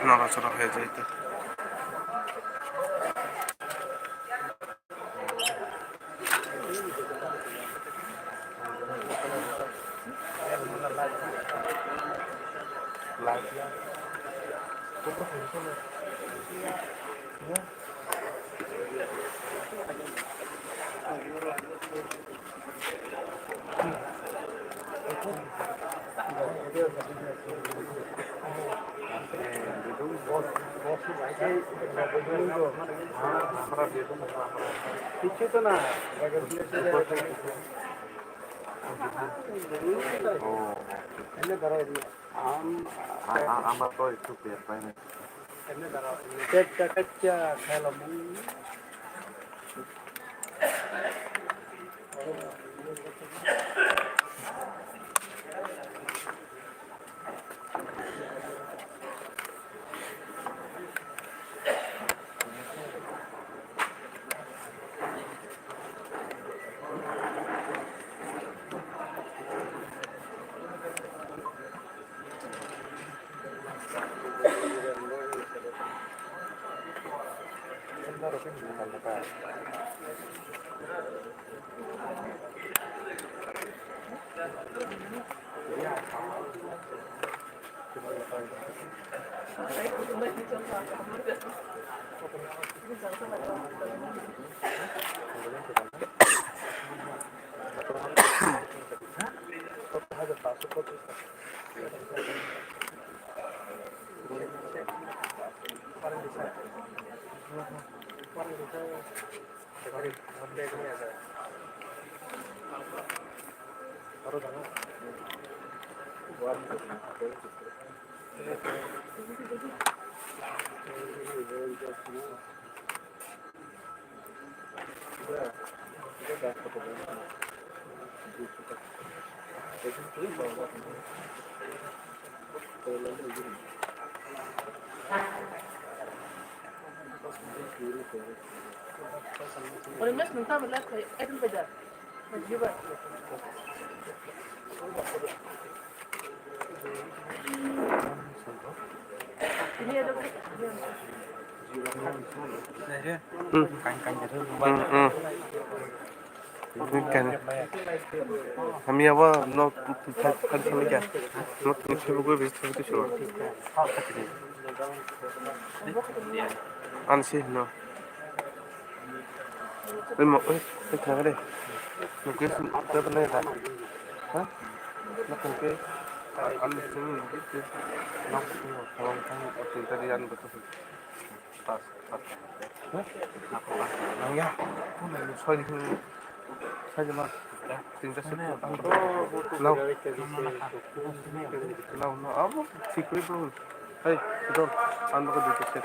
নড়াচড়া হয়ে যায় তো। কিছু তো না আমার তো একটু পেট পাই না। খেলাম والناس من طعم الأكل أكل بدأ مجيبة هي ده আমি আবার নতুন ছবি করে বেশি ছবি তো আনছি না থাকলে হ্যাঁ ঠিক করে বলুন এই আমাকে দিতেছে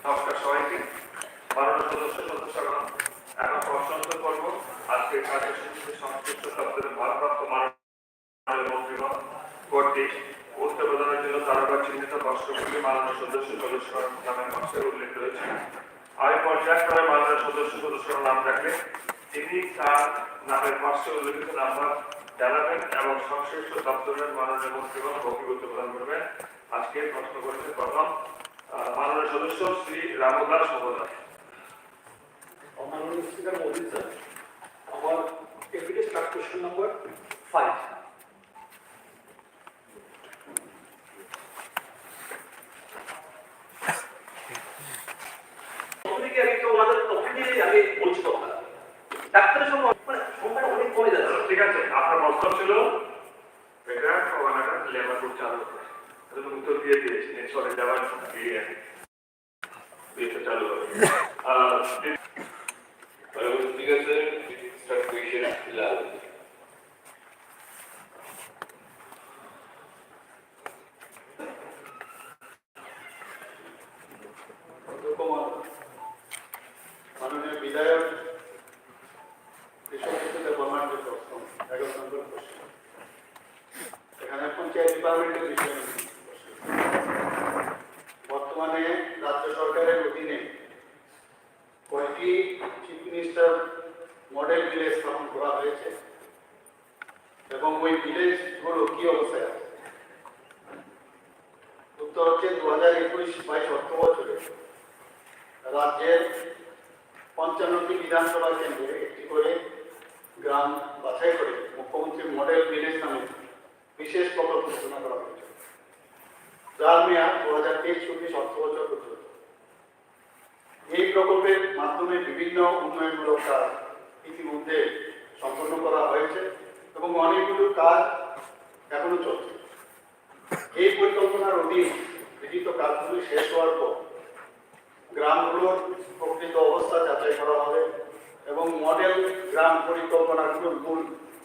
নমস্কার সবাইকে। মাননীয় সদস্যগণ, এখন প্রশ্নোত্তর পর্ব। আজকে কার্যসূচিতে সংশ্লিষ্ট দপ্তরের ভারপ্রাপ্ত মাননীয় মন্ত্রীগণ কর্তৃক উত্তর প্রদানের জন্য তারকা চিহ্নিত বাক্সগুলি মাননীয় সদস্যগণ নামের বাক্সে উল্লেখ রয়েছে। আমি পর্যায়ক্রমে মাননীয় সদস্যগণ নাম রাখলে তিনি তার নামের বাক্সে উল্লেখিত নাম্বার জানাবেন এবং সংশ্লিষ্ট দপ্তরের মাননীয় মন্ত্রীগণ বক্তব্য প্রদান করবেন। আজকে প্রশ্ন করেছে প্রথম মাননীয় সদস্য শ্রী রামদাস মহোদয়। মাননীয় স্পিকার মহোদয় স্যার, আমার এভিডেন্স কার্ড কোশ্চেন নাম্বার 5। ডাক্তারের সঙ্গে সংখ্যাটা অনেক কমে যাচ্ছে। ঠিক আছে, আপনার প্রশ্ন ছিল এটা ওনারা লেবার গ্রুপ চালু করে, উত্তর দিয়ে দিয়েছি। সরে যাওয়ার দিয়ে চালু হবে। ঠিক আছে, স্টার্ট কোয়েশ্চেন লাল। মাননীয় বিধায়ক গভর্নমেন্টের প্রশ্ন 11 নম্বর প্রশ্ন। এখানে পঞ্চায়েত ডিপার্টমেন্টের বিষয় বর্তমানে রাজ্য সরকারের অধীনে কয়টি চিফ মিনিস্টার মডেল ভিলেজ স্থাপন করা হয়েছে এবং ওই ভিলেজগুলো কি অবস্থায় আছে? উত্তর হচ্ছে 2021-22 অর্থ বছরে রাজ্যের 55টি বিধানসভা কেন্দ্রে একটি করে গ্রাম বাছাই করে মুখ্যমন্ত্রী মডেল ভিলেজ নামে বিশেষ প্রকল্প ঘোষণা করা হয়েছে, যার মেয়াদ 2023-24 অর্থ বছর পর্যন্ত। এই প্রকল্পের মাধ্যমে বিভিন্ন উন্নয়নমূলক কাজ ইতিমধ্যে সম্পন্ন করা হয়েছে এবং অনেকগুলো কাজ এখনো চলছে। এই পরিকল্পনার অধীনে গৃহীত কাজগুলি শেষ হওয়ার পর গ্রামগুলোর প্রকৃত অবস্থা যাচাই করা হবে এবং মডেল গ্রাম পরিকল্পনাগুলোর মূল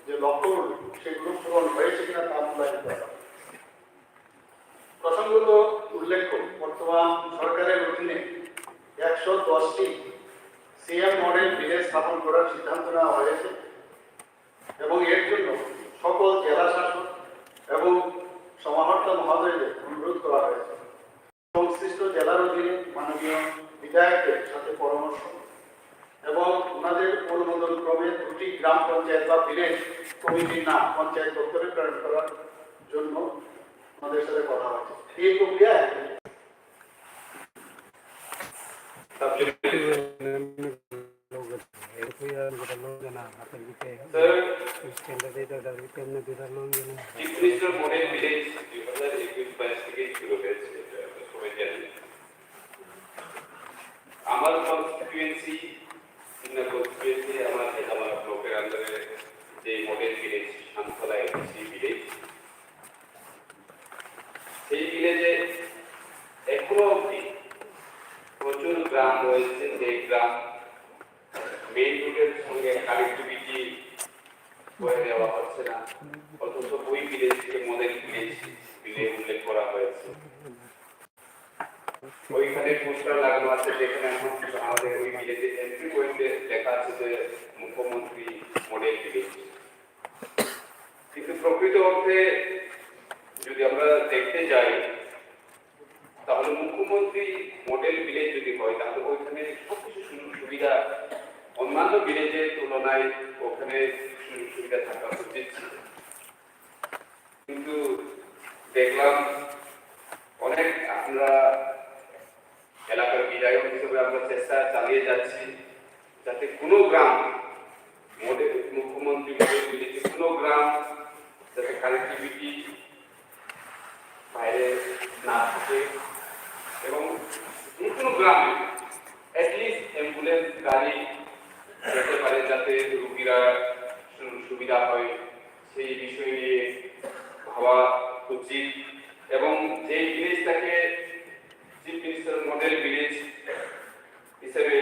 যে লক্ষ্যগুলো সেগুলো পূরণ হয়েছে কিনা তা মূল্যায়ন করা হবে। প্রসঙ্গত উল্লেখ্য, বর্তমান সরকারের অধীনে 110টি সিএম মডেল ভিলেজ স্থাপন করার সিদ্ধান্ত নেওয়া হয়েছে এবং এর জন্য সকল জেলা শাসক এবং সমাহর্তা মহোদয়দের অনুরোধ করা হয়েছে। সংশ্লিষ্ট জেলার অধীনে মাননীয় বিধায়কদের সাথে পরামর্শ এবং ওনাদের অনুমোদন ক্রমে 2টি গ্রাম পঞ্চায়েত বা ভিলেজ কমিটির নাম পঞ্চায়েত দপ্তরে প্রেরণ করার জন্য আমাদের সাথে কথা হয়েছে। এই প্রক্রিয়ায় আমার কনস্টিটিউয়েন্সি আমার ব্লকের আন্ডারে যে model village Shantala AC village, সেই ভিলেজে এখনো অবধি প্রচুর গ্রাম রয়েছে যে গ্রাম মেইন রোডের সঙ্গে কানেক্টিভিটি করে দেওয়া হচ্ছে না, অথচ ওই ভিলেজকে মডেল ভিলেজ বিলে উল্লেখ করা হয়েছে। ওইখানে পোস্টার লাগানো আছে যেখানে আমাদের ওই ভিলেজে এন্ট্রি পয়েন্টে লেখা আছে যে মুখ্যমন্ত্রী মডেল ভিলেজ। কিন্তু প্রকৃত অর্থে যদি আমরা দেখতে যাই তাহলে মুখ্যমন্ত্রী মডেল ভিলেজ যদি হয় তাহলে ওইখানে সবকিছু সুযোগ সুবিধা অন্যান্য ভিলেজের তুলনায় ওখানে সুযোগ সুবিধা থাকা উচিত ছিল। কিন্তু দেখলাম অনেক আমরা এলাকার বিধায়ক হিসেবে আমরা চেষ্টা চালিয়ে যাচ্ছি যাতে কোনো গ্রাম মডেল মুখ্যমন্ত্রী মডেল ভিলেজে কোনো গ্রাম যাতে কানেক্টিভিটি বাইরে না থাকে এবং যে কোনো গ্রামে অ্যাটলিস্ট অ্যাম্বুলেন্স গাড়ি যেতে পারে যাতে রোগীরা সুবিধা হয় সেই বিষয় নিয়ে ভাবা উচিত। এবং যে ভিলেজটাকে চিফ মিনিস্টার মডেল ভিলেজ হিসেবে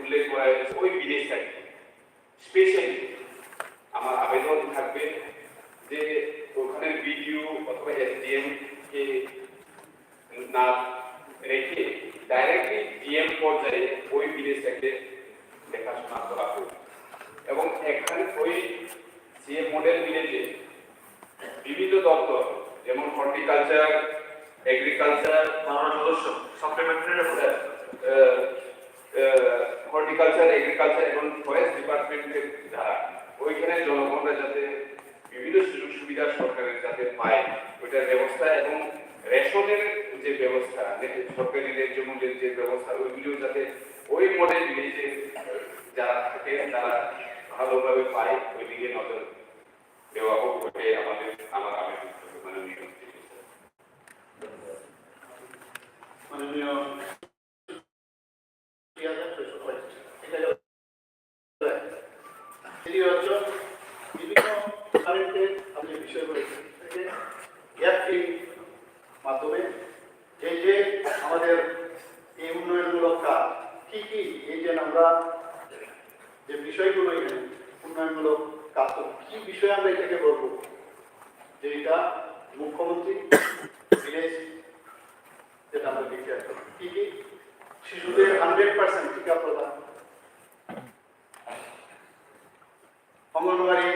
উল্লেখ করা হয়েছে ওই ভিলেজটাকে স্পেশালি আমার আবেদন থাকবে যে ওখানে বিডিও অথবা এসডিএম কে না রেখে ডাইরেক্টলি ডিএম পর্যায়ে ওই ভিলেজটাকে দেখাশোনা করা হোক এবং এখানে ওই সিএম মডেল ভিলেজে বিভিন্ন দপ্তর যেমন হর্টিকালচার, এগ্রিকালচার, সদস্য সাপ্লিমেন্টারি হর্টিকালচার, এগ্রিকালচার এবং ফরেস্ট ডিপার্টমেন্টের দ্বারা ওইখানে জনগণরা যাতে বিভিন্ন সুযোগ সুবিধা সরকারের যাতে পায় ওইটার ব্যবস্থা এবং রেশনের যে ব্যবস্থা সরকারি ন্যায্য মূল্যের যে ব্যবস্থা ওইগুলো যাতে ওই মডেল ভিলেজে যারা থাকে তারা ভালোভাবে পায় ওই দিকে নজর দেওয়া হোক। ওইটাই আমার আবেদন মাননীয় মাননীয় বিভিন্ন আপনি বিষয় করেছেন মাধ্যমে যে আমাদের এই উন্নয়নমূলক কাজ কি কি এই যে আমরা যে বিষয়গুলো এখানে উন্নয়নমূলক কাজ কি বিষয়ে আমরা এটাকে বলবো যে এটা মুখ্যমন্ত্রী ভিলেজ যেটা আমরা দেখতে আসবো কি কি শিশুদের 100% টিকা প্রদান, অঙ্গনওয়াড়ি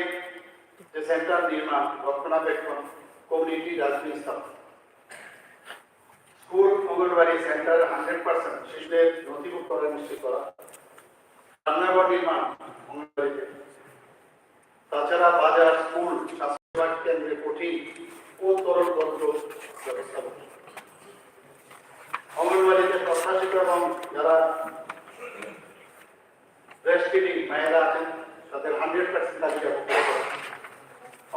যে সেন্টার নির্মাণ রক্ষণাবেক্ষণ কমিউনিটি ডাস্টবিন স্থাপন, স্কুল অঙ্গনওয়াড়ি সেন্টার 100% শিশুদের নথিভুক্ত করা নিশ্চিত করা, রান্নাঘর নির্মাণ অঙ্গনওয়াড়িতে, তাছাড়া বাজার স্কুল স্বাস্থ্যসেবা কেন্দ্রে কঠিন ও তরল পত্র ব্যবস্থাপনা, অঙ্গনওয়াড়িতে প্রশাসিত এবং যারা ব্রেস্ট ফিডিং মায়েরা আছেন তাদের 100% তালিকা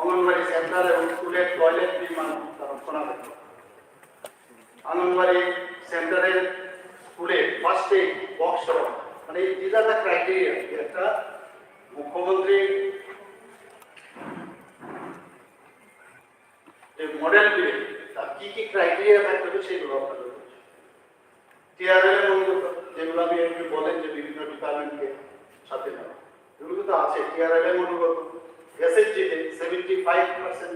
অঙ্গনওয়াড়ি সেন্টার এবং স্কুলের টয়লেট নির্মাণ রক্ষণাবেক্ষণ, অঙ্গনওয়াড়ি সেন্টারের স্কুলে ফার্স্ট এইড বক্স মানে দিস আর দ্য ক্রাইটেরিয়া একটা মুখ্যমন্ত্রী যে মডেল ভিলেজ তার কি কি ক্রাইটেরিয়া থাকতে হবে সেগুলো আপনাদের টিআরএল অনুগত যেগুলো আমি একটু বলেন যে বিভিন্ন ডিপার্টমেন্টকে সাথে নেওয়া এগুলো তো আছে টিআরএল অনুগত এসএসজিতে 75%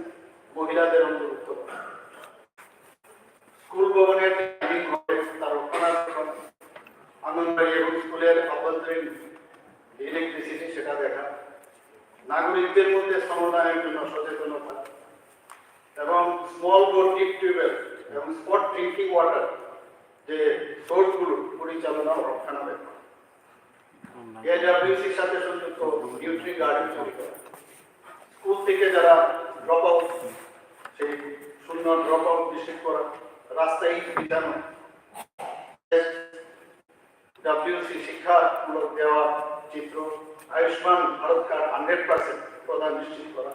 মহিলাদের অন্তর্ভুক্ত, স্কুল ভবনের তার রক্ষণাবেক্ষণ, অঙ্গনওয়াড়ি এবং স্কুলের অভ্যন্তরীণ ইলেকট্রিসিটি সেটা দেখা, নাগরিকদের মধ্যে সমন্বয়ের জন্য সচেতনতা এবং স্মল বোর ডিপ টিউবওয়েল এবং স্পট ড্রিঙ্কিং ওয়াটার যে সোর্সগুলো পরিচালনা ও রক্ষণাবেক্ষণ, এডব্লিউসির সাথে সংযুক্ত নিউট্রি গার্ডেন তৈরি করা, স্কুল থেকে যারা ড্রপ আউট সেই শূন্য ড্রপ আউট নিশ্চিত করা, রাস্তায় বিধানো, ডব্লিউসি শিক্ষামূলক দেওয়া চিত্র, আয়ুষ্মান ভারত কার্ড 100% প্রদান নিশ্চিত করা,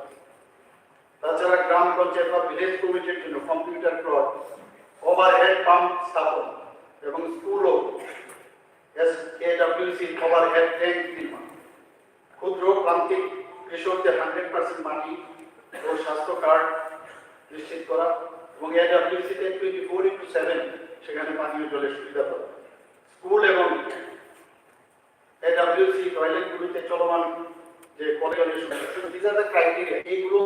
তাছাড়া গ্রাম পঞ্চায়েত বা ভিলেজ কমিটির জন্য কম্পিউটার ক্লড, ওভারহেড পাম্প স্থাপন এবং স্কুল ও এডব্লিউসি ওভারহেড ট্যাঙ্ক নির্মাণ, ক্ষুদ্র প্রান্তিক কৃষকদের 100% মাটি ও স্বাস্থ্য কার্ড নিশ্চিত করা এবং এডব্লিউসিতে 24/7 সেখানে পানীয় জলের সুবিধা করা, স্কুল এবং এডব্লিউসি টয়লেটগুলিতে চলমান যে কলেজের সমস্যা, দিস আর দ্য ক্রাইটেরিয়া। এইগুলো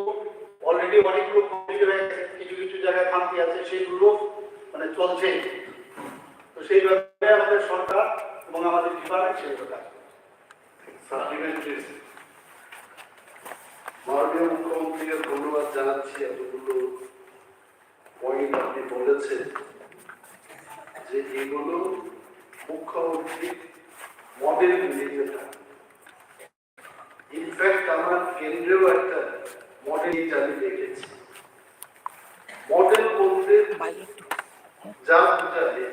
অলরেডি অনেকগুলো কমপ্লিট হয়ে গেছে, কিছু কিছু জায়গায় খামতি আছে, সেগুলো মানে চলছে। তো সেই ব্যাপারে আমাদের সরকার এবং আমাদের ডিপার্টমেন্ট সেগুলো কাজ করছে। সাপ্লিমেন্টারি মাননীয় মুখ্যমন্ত্রীকে ধন্যবাদ জানাচ্ছি, এতগুলো পয়েন্ট আপনি বলেছেন যে এগুলো মুখ্যমন্ত্রী মডেল ভিলেজে থাকে। ইনফ্যাক্ট আমার কেন্দ্রেও একটা মডেল আমি দেখেছি। মডেল বলতে যা বুঝালে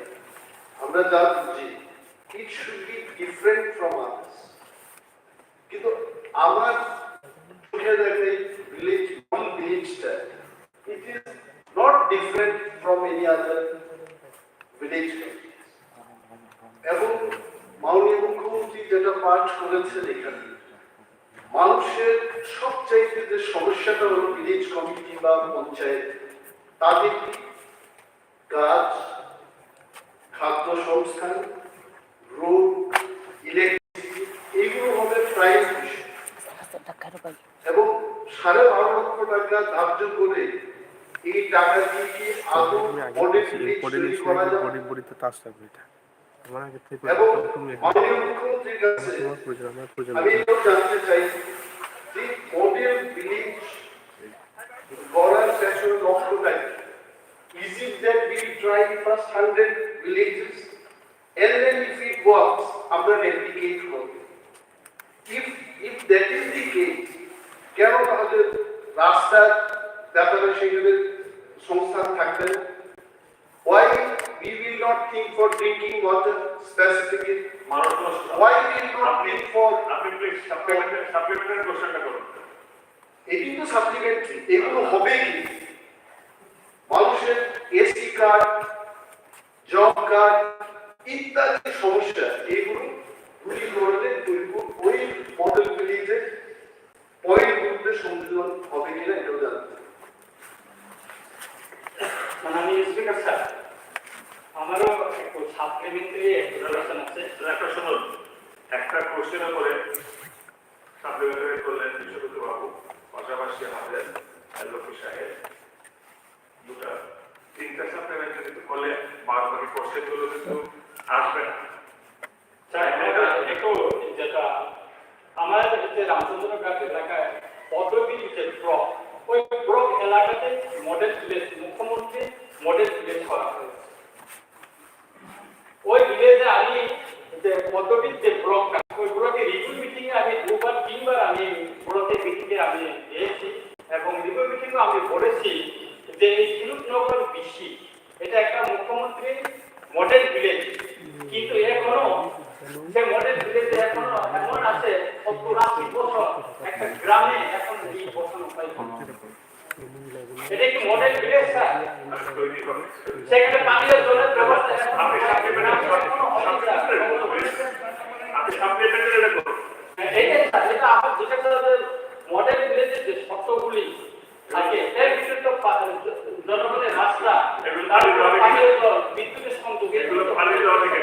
আমরা যা বুঝি it should be different from others, কিন্তু আমার ভিলেজ ভিলেজটা it is not different from any other village. এবং মাননীয় মুখ্যমন্ত্রী যেটা পাঠ করেছেন এখানে, মানুষের সবচাইতে যে সমস্যাটা হলো ভিলেজ কমিটি বা পঞ্চায়েত, তাদের কাজ, খাদ্য সংস্থান, রোড, ইলেকট্রিসিটি, এইগুলো হবে প্রাইম বিষয়। এবং 12.5 লক্ষ টাকা ধার্য করে এই টাকা দিয়ে কি আদৌ মডেল ভিলেজ তৈরি করা যাবে? এবং মাননীয় মুখ্যমন্ত্রীর কাছে আমি এটাও জানতে চাই যে মডেল ভিলেজ গড়ার পেছনে লক্ষ্যটা কি? Is it that we try first 100 villages and then if it works, আমরা replicate করব? If that is the case, কেন তাহলে রাস্তার ব্যাপারে সেগুলো সংস্থান থাকবে না? Why we will not think for drinking water specifically? Why we will not think for supplementary কোশ্চেনটা করুন। এটি তো সাপ্লিমেন্টারি, এগুলো হবে কি? মানুষের এসি কার্ড, জব কার্ড ইত্যাদি সমস্যা, এগুলো দুটি ধরনের ওই মডেল ভিলেজে পয়েন্টগুলোতে সংযোজন হবে কিনা এটাও জানতে। মাননীয় স্পিকার স্যার, আমারও একটু সাপ্লিমেন্টারি এক্সপ্লেনেশন আছে। একটা শুনুন, একটা কোশ্চেনের করে সাপ্লিমেন্টারি করলেন বিশ্বজিৎ বাবু, পাশাপাশি আমাদের লক্ষ্মী সাহেব, দুটা 3টা সাপ্লিমেন্টারি করলে বাকি কোশ্চেনগুলো কিন্তু আসবে না। স্যার একটু যেটা আমার যে রামচন্দ্রঘাট এলাকায় পদবীর যে ব্লক, ওই ব্লক এলাকাতে মডেল ভিলেজ মুখ্যমন্ত্রী মডেল ভিলেজ করা হয়েছে। ওই ভিলেজে আমি যে পদবীর যে ব্লকটা, ওই ব্লকে রিভিউ মিটিং এ আমি 2-3 বার আমি ব্লকের মিটিং এ আমি গিয়েছি এবং রিভিউ মিটিং এ আমি বলেছি যে এই ঝিনুকনগর বিশি এটা একটা মুখ্যমন্ত্রী মডেল ভিলেজ, কিন্তু এখনো সে মডেল ভিলেজে এখনো এমন আছে 70-80 বছর একটা গ্রামে এখন এই বসানো হয়। এটা কি মডেল ভিলেজ স্যার? সেখানে পানীয় জলের ব্যবস্থা আপনি সাপ্লিমেন্টারি করুন। এইটাই স্যার, এটা আমার যেটা মডেল ভিলেজের যে শর্তগুলি থাকে এর ভিতরে তো জনগণের রাস্তা, পানীয় জল, বিদ্যুতের সংযোগ, এগুলো পানীয় জল থেকে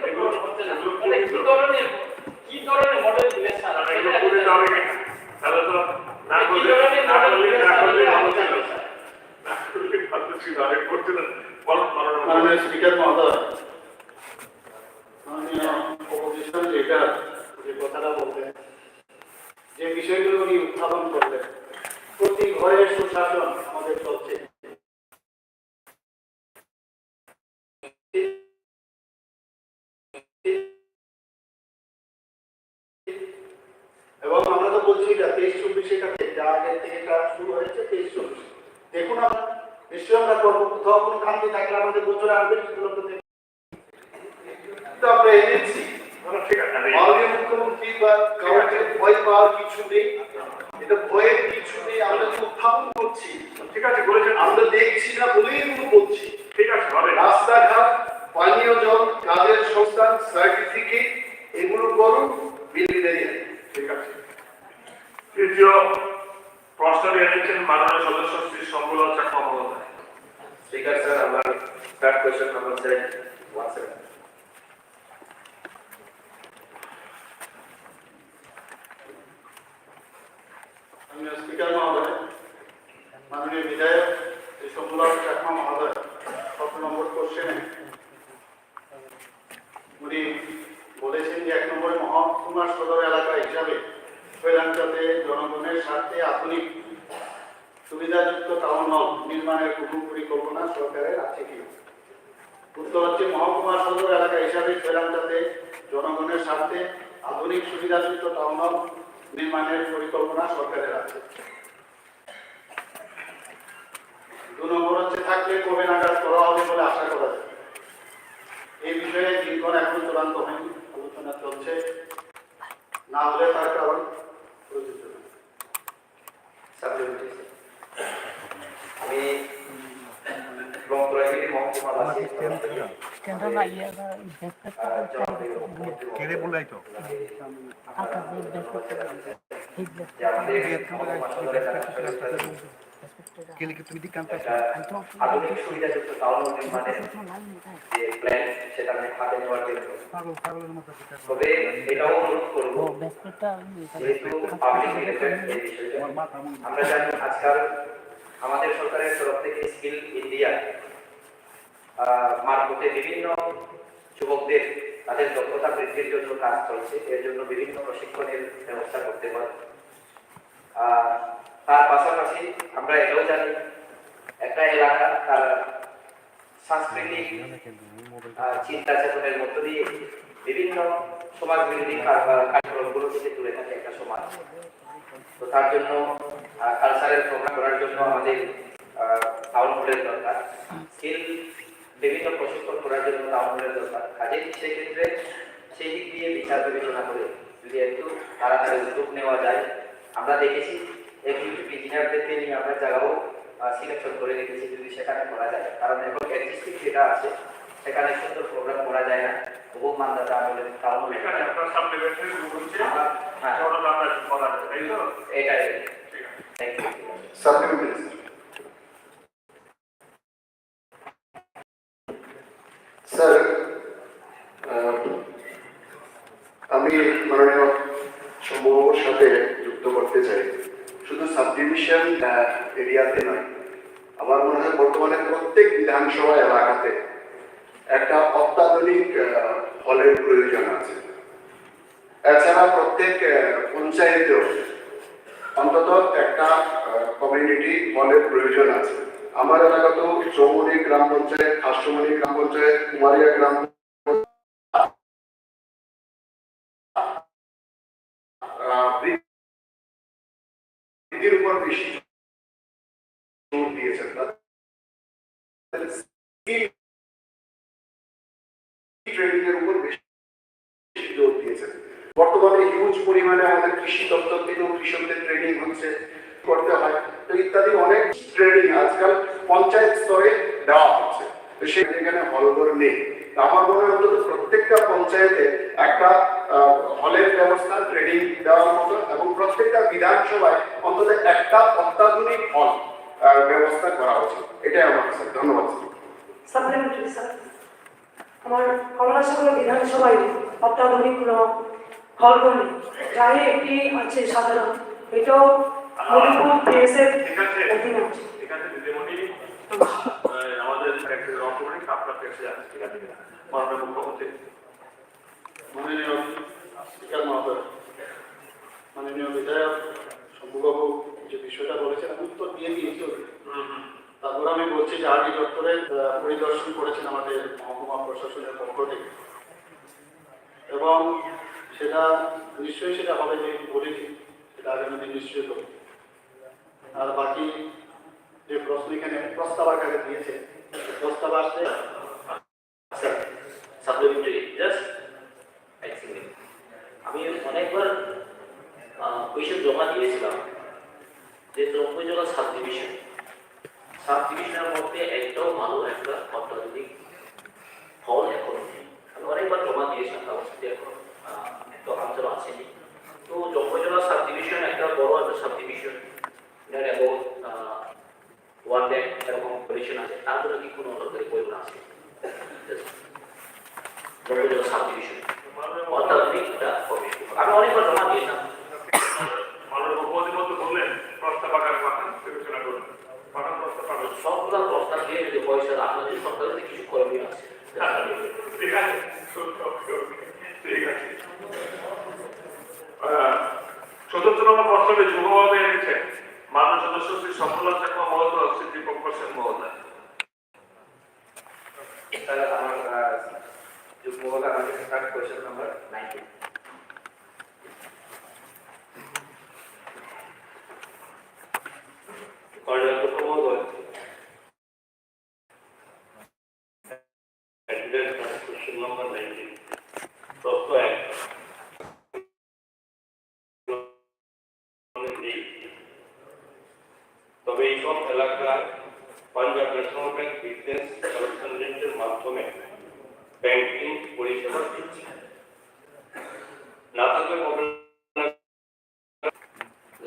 এগুলো হচ্ছে না। কি ধরনের মডেল ভিলেজ স্যার? এগুলো পুরো যাবে কিনা? তাহলে তো না করলে ভালো ছিল, আগে করতে না। মাননীয় স্পিকার মহোদয়, মাননীয় অপোজিশন লিডার যে কথাটা বললেন, যে বিষয়গুলো উনি উত্থাপন করলেন, প্রতি ঘরে সুশাসন আমাদের চলছে। এবং আমরা তো বলছি না 23-24 যা আগের থেকে এটা শুরু হয়েছে 23-24। দেখুন আমরা নিশ্চয়ই আমরা করবো, কোথাও কোনো খামতি থাকলে আমাদের বছরে আসবেন, সেগুলো তো আমরা এনেছি। ঠিক আছে, মাননীয় মুখ্যমন্ত্রী বা কাউকে ভয় পাওয়ার কিছু নেই, এটা ভয়ের কিছু নেই। আমরা তো উত্থাপন করছি, ঠিক আছে বলেছেন, আমরা দেখছি না বলেই এগুলো বলছি। ঠিক আছে হবে। রাস্তাঘাট, পানীয় জল, কাজের সংস্থান, সার্টিফিকেট, এগুলো করুন, বিল ঠিক আছে। তৃতীয় প্রশ্নটি এনেছেন মাননীয় সদস্য শ্রী শম্ভুলাল চাকমা মহোদয়। স্পিকার স্যার, আমার third question number 7 1 second. Sen উনি বলেছেন যে 1 নম্বরে মহকুমা সদর এলাকা হিসাবে শৈলাঞ্চলে জনগণের স্বার্থে আধুনিক সুবিধাযুক্ত টাউন হল নির্মাণের কোনো পরিকল্পনা সরকারের আছে কি? উত্তর হচ্ছে মহকুমা সদর এলাকা হিসাবে শৈলাঞ্চলে জনগণের স্বার্থে আধুনিক সুবিধাযুক্ত টাউন হল নির্মাণের পরিকল্পনা সরকারের আছে। 2 নম্বর হচ্ছে থাকলে কবে নাগাদ করা হবে বলে আশা করা যায়। এই বিষয়ে দিনক্ষণ এখন চূড়ান্ত হয়নি, আলোচনা চলছে, না হলে তার কারণ প্রযোজ্য নয়। আমি রংপুরের মহকুমাবাসী কেন্দ্র না ইয়ে কেড়ে বলাই তো কেলে কি তুমি দিকান আধুনিক সুবিধাযুক্ত টাউন নির্মাণের যে প্ল্যান সেটা আমি হাতে নেওয়ার জন্য পাগলের মতো তবে এটাও অনুরোধ করবো যেহেতু পাবলিক রিলেটেড এই বিষয়টা আমরা জানি আজকাল আমাদের সরকারের তরফ থেকে স্কিল ইন্ডিয়া মারফতে বিভিন্ন যুবকদের তাদের দক্ষতা বৃদ্ধির জন্য কাজ চলছে। এর জন্য বিভিন্ন প্রশিক্ষণের ব্যবস্থা করতে পারে। তার পাশাপাশি আমরা এটাও জানি একটা এলাকা তার সাংস্কৃতিক চিন্তা চেতনের মধ্য দিয়ে বিভিন্ন সমাজ বিরোধী কার্যক্রমগুলো থেকে দূরে থাকে একটা সমাজ। তো তার জন্য কালচারাল প্রোগ্রাম করার জন্য আমাদের টাউন হলের দরকার, স্কিল বিভিন্ন প্রশিক্ষণ করার জন্য টাউন হলের দরকার। কাজে সেক্ষেত্রে সেই দিক দিয়ে বিচার বিবেচনা করে যদি একটু তাড়াতাড়ি উদ্যোগ নেওয়া যায়। আমরা দেখেছি এক্সিকিউটিভ ইঞ্জিনিয়ারদেরকে নিয়ে আমরা জায়গাও সিলেকশন করে রেখেছি যদি সেখানে করা যায়, কারণ এখন এক্সিস্টিং যেটা আছে সেখানে সুন্দর প্রোগ্রাম করা যায় না। বহু মান্দাতা আমাদের টাউন হলে এটাই স্যার, আমি মাননীয় সম্ভবর সাথে যুক্ত করতে চাই। শুধু সাব ডিভিশন এরিয়াতে নয়, আমার মনে হয় বর্তমানে প্রত্যেক বিধানসভা এলাকাতে একটা অত্যাধুনিক হলের প্রয়োজন আছে। এছাড়া প্রত্যেক পঞ্চায়েতেও অন্তত একটা কমিউনিটি হলের প্রয়োজন আছে। আমার এলাকাতেও চৌমনি গ্রাম পঞ্চায়েত, খাসমনি গ্রাম পঞ্চায়েত, কুমারিয়া গ্রাম বৃদ্ধির উপর বেশি জোর দিয়েছেন, ট্রেনিং এর উপর বেশি জোর দিয়েছেন। বর্তমানে হিউজ পরিমাণে আমাদের কৃষি দপ্তর থেকেও কৃষকদের ট্রেনিং হচ্ছে, করতে হয় তো ইত্যাদি অনেক ট্রেনিং আজকাল পঞ্চায়েত স্তরে দেওয়া হচ্ছে। তো সেখানে হলঘর নেই। আমার মনে হয় অন্তত প্রত্যেকটা পঞ্চায়েতে একটা হলের ব্যবস্থা, ট্রেনিং দেওয়ার মতো, এবং প্রত্যেকটা বিধানসভায় অন্তত একটা অত্যাধুনিক হল ব্যবস্থা করা উচিত। এটাই আমার স্যার। ধন্যবাদ সাপ্লিমেন্টারি স্যার, আমার কমলাসাগর বিধানসভায় অত্যাধুনিক কোনো হলঘর নেই, যাই একটি আছে সাধারণ, এটাও মণিপুর পিএসএফ অধীনে আছে। ঠিক আছে দিদিমণি, আমাদের রংপুরে আপনার কাছে আছে। ঠিক আছে মাননীয় মুখ্যমন্ত্রী, মাননীয় স্পিকার মহোদয়, মাননীয় বিধায়ক শম্ভুবাবু যে বিষয়টা বলেছেন আমি উত্তর দিয়ে দিয়েছি। তারপর আমি বলছি যে আরডি দপ্তরে পরিদর্শন করেছেন আমাদের মহকুমা প্রশাসনের পক্ষ থেকে, এবং সেটা নিশ্চয়ই সেটা হবে যে বলেছি সেটা আগামী দিন নিশ্চয়ই হবে। আর বাকি যে প্রশ্ন এখানে প্রস্তাব আকারে দিয়েছে, প্রস্তাব আসলে সাপ্লিমেন্টারি জাস্ট আমি অনেকবার কৈশোর জমা দিয়েছিলাম যে 90 জেলা সাব ডিভিশনের মধ্যে একটাও ভালো একটা অত্যাধুনিক হল এখন নেই। আমি অনেকবার জমা দিয়েছিলাম, কাগজটি এখন একটা আনসার আসেনি। তো 90 জেলা সাব ডিভিশন একটা বড় একটা সাব ডিভিশন, এবং 1 লাখ এরকম পজিশন আছে, তার জন্য কি কোনো সরকারি পরিমাণ আছে? 90 জেলা সাব ডিভিশন অত্যাধুনিক একটা কমিশন আমি অনেকবার জমা দিয়েছিলাম। মাননীয় মুখ্যমন্ত্রী মতো বললেন প্রস্তাব আকারে পাঠান, বিবেচনা করুন, পাঠান প্রস্তাব পাঠান। সবগুলা প্রস্তাব দিয়ে যদি পয়সা আপনাদের সরকার কিছু করবে না, সফলতা চাকমা মহোদয় শ্রী দীপক প্রসেন মহোদয়। স্যার আমার যুগ্ম বিভাগ আমাদের স্টার্ট কোয়েশ্চেন নাম্বার 19। কর্ণাটক মহোদয় কোয়েশ্চেন নাম্বার 19 প্রশ্ন 1 তবে এইসব এলাকার পাঞ্জাব ন্যাশনাল ব্যাংক বিজনেস করেসপন্ডেন্টের মাধ্যমে ব্যাংকিং পরিষেবা দিচ্ছে না থাকলে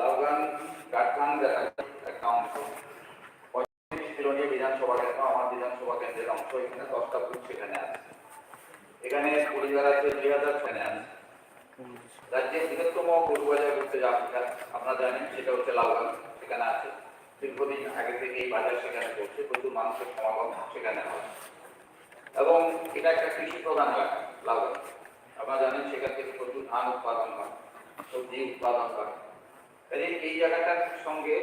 লাউগান কাঠমান্ডু অ্যাকাউন্ট 35 কিলোমিটার বিধানসভা কেন্দ্র আমার বিধানসভা কেন্দ্রের অংশ এখানে 10টা বুথ সেখানে আছে এখানে পরিবার আছে 2000 সেখানে আছে রাজ্যের বৃহত্তম গরুবাজার করতে যা আপনারা জানেন সেটা হচ্ছে লাউগান সেখানে আছে দীর্ঘদিন আগে থেকে এই বাজার সেখানে চলছে প্রচুর মানুষের সমাগম সেখানে হয় এবং এটা একটা কৃষি প্রধান এলাকা লাউগান আপনারা জানেন সেখান থেকে প্রচুর ধান উৎপাদন হয় সবজি উৎপাদন হয় এই জায়গাটার সঙ্গে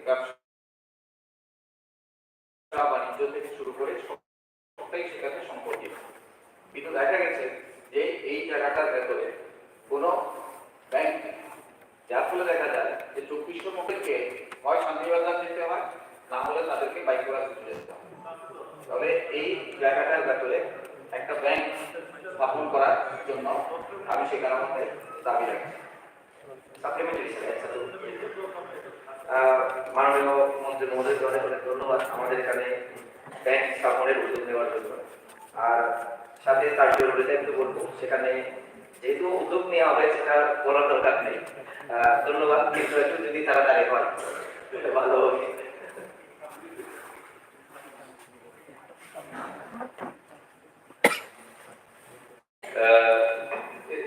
ব্যবসা বাণিজ্য থেকে শুরু করে সবটাই সেখানে সম্পর্কিত কিন্তু দেখা গেছে যে এই জায়গাটার ভেতরে কোনো ব্যাংক নেই যার ফলে দেখা যায় যে 2400 মধ্যে হয় শান্তিবাজার যেতে হয় না হলে তাদেরকে বাইক করা ছুটে যেতে হয় তবে এই জায়গাটার ভেতরে একটা ব্যাংক স্থাপন করার জন্য আমি সেখানে আমাদের দাবি রাখছি সাপ্লিমেন্টারি মাননীয় মন্ত্রী মহোদয়কে অনেক অনেক ধন্যবাদ আমাদের এখানে ব্যাংক স্থাপনের উদ্যোগ নেওয়ার জন্য। আর সাথে তার জরুরি দায়িত্ব বলবো সেখানে যেহেতু উদ্যোগ নেওয়া হবে সেটা বলার দরকার নেই, ধন্যবাদ, কিন্তু একটু যদি তাড়াতাড়ি হয় ভালো হবে।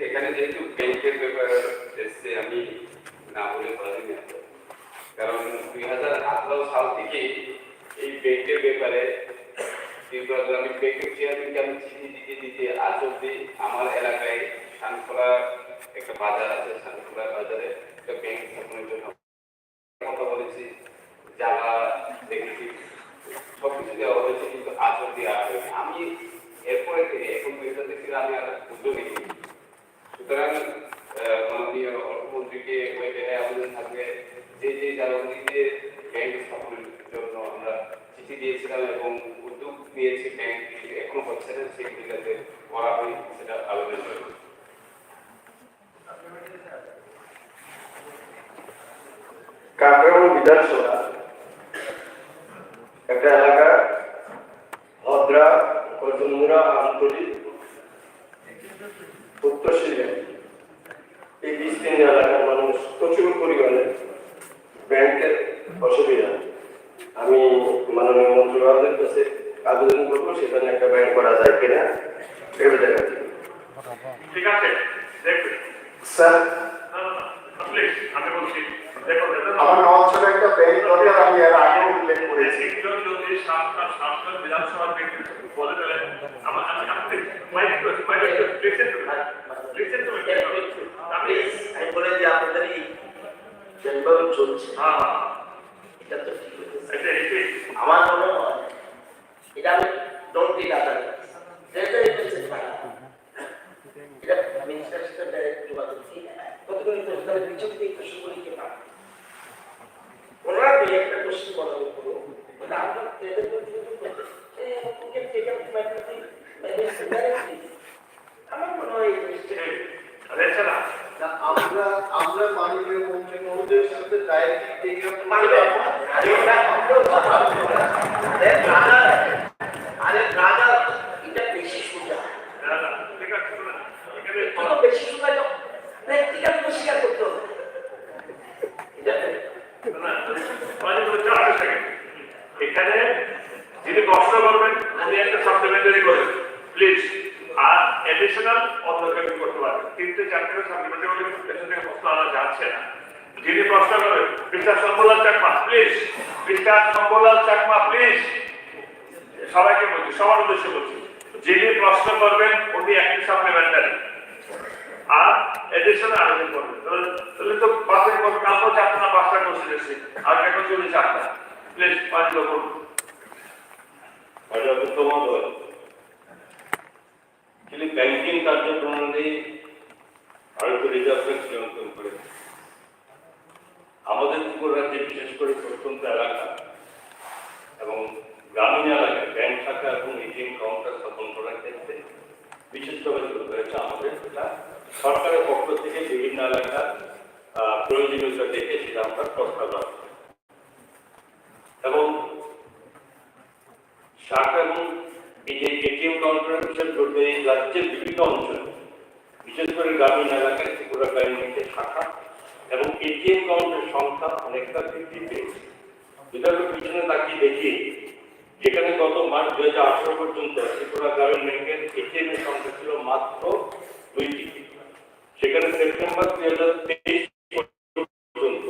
এখানে যেহেতু ব্যাংকের ব্যাপার এসছে আমি না বলে পারি না কারণ 2018 সাল থেকে এই ব্যাংকের ব্যাপারে আমি ব্যাংকের চেয়ারম্যানকে আমি চিঠি দিতে দিতে আজ অব্দি আমার এলাকায় শানখোলা একটা বাজার আছে শানখোলা বাজারে একটা ব্যাংক স্থাপনের জন্য কথা বলেছি জায়গা দেখেছি সবকিছু দেওয়া হয়েছে কিন্তু আজ অব্দি আসে আমি এরপরে থেকে এখন 2000 থেকে আমি আর উদ্যোগ নিই সুতরাং মাননীয় অর্থমন্ত্রীকে ওই জায়গায় আবেদন থাকবে যে যে জায়গাগুলিতে ব্যাংক স্থাপনের জন্য আমরা চিঠি দিয়েছিলাম এবং উদ্যোগ নিয়েছি ব্যাংক এখনো হচ্ছে না সেগুলি যাতে করা হয় সেটা আবেদন করব। কাকরাইল বিধানসভা একটা এলাকা ভদ্রা কদমুরা আমতলী উত্তর সিলেট এই বিস্তীর্ণ এলাকার মানুষ প্রচুর পরিমাণে ব্যাংকের অসুবিধা আমি মাননীয় মন্ত্রী মহোদয়ের কাছে আবেদন করবো সেখানে একটা ব্যাংক করা যায় কিনা ভেবে দেখা যায়। ঠিক আছে দেখবেন স্যার প্লিজ আমি বলছি দেখুন আমার অঞ্চলে একটা ব্যাংক দরকার আমি এর আগে উল্লেখ করেছি যদি সাতটা বিধানসভার ব্যক্তি বলে দিলেন আমার আমি বলে যে আপনাদের এই যেভাবে চলছে এটা তো ঠিক হয়েছে আমার মনে হয় এটা আমি ডোন্ট টেক আদার এটা মিনিস্টারের সাথে ডাইরেক্ট যোগাযোগ কতগুলি প্রশ্নের পিছন থেকে প্রশ্নগুলিকে পান ওনারা দুই একটা প্রশ্ন বলা করবো আমরা আমার মনে হয় আমরা মাননীয় মন্ত্রী মহোদয়ের সাথে ডাইরেক্ট আরে রাজা এটা বেশি সোজা বেশি সোজা প্র্যাকটিক্যাল স্বীকার করতে হবে এখানে যিনি প্রশ্ন করবেন উনি একটা সাপ্লিমেন্টারি করবেন প্লিজ আর এডিশনাল অন্য কেউ করতে পারবেন 3-4 সাপ্লিমেন্টারি হলে পেছন থেকে প্রশ্ন আনা যাচ্ছে না যিনি প্রশ্ন করবেন mister Shambhulal Chakma please mister Shambhulal Chakma please সবাইকে বলছি সবার উদ্দেশ্যে বলছি যিনি প্রশ্ন করবেন উনি একটি সাপ্লিমেন্টারি আর এডিশনাল আয়োজন করবে। তাহলে তো বাসের কত কালকেও চারটা না 5টা কোশ্চেন এসেছে, আর এখন চলে 4টা। প্লিজ 5 লোক ব্যাংকিং কার্যপ্রণালী ভারতীয় রিজার্ভ ব্যাংক নিয়ন্ত্রণ করে। আমাদের ত্রিপুরা রাজ্যে বিশেষ করে প্রত্যন্ত এলাকা এবং গ্রামীণ এলাকায় ব্যাংক শাখা এবং এটিএম কাউন্টার স্থাপন করার ক্ষেত্রে বিশেষভাবে শুরু করেছে আমাদের সেটা সরকারের পক্ষ থেকে বিভিন্ন এলাকার প্রয়োজনীয়তা দেখে সেটা আমরা প্রস্তাব রাখছি এবং শাখা এবং এই যে এটিএম কাউন্টারের বিশেষ করে রাজ্যের বিভিন্ন অঞ্চলে বিশেষ করে গ্রামীণ এলাকায় ত্রিপুরা গ্রামীণ ব্যাংকের শাখা এবং এটিএম কাউন্টারের সংখ্যা অনেকটা বৃদ্ধি পেয়েছে। বিধায়ক পিছনে তাকিয়ে দেখি যেখানে গত মার্চ 2018 পর্যন্ত ত্রিপুরা গ্রামীণ ব্যাংকের এটিএম এর সংখ্যা ছিল মাত্র 2টি, সেখানে সেপ্টেম্বর 2023 পর্যন্ত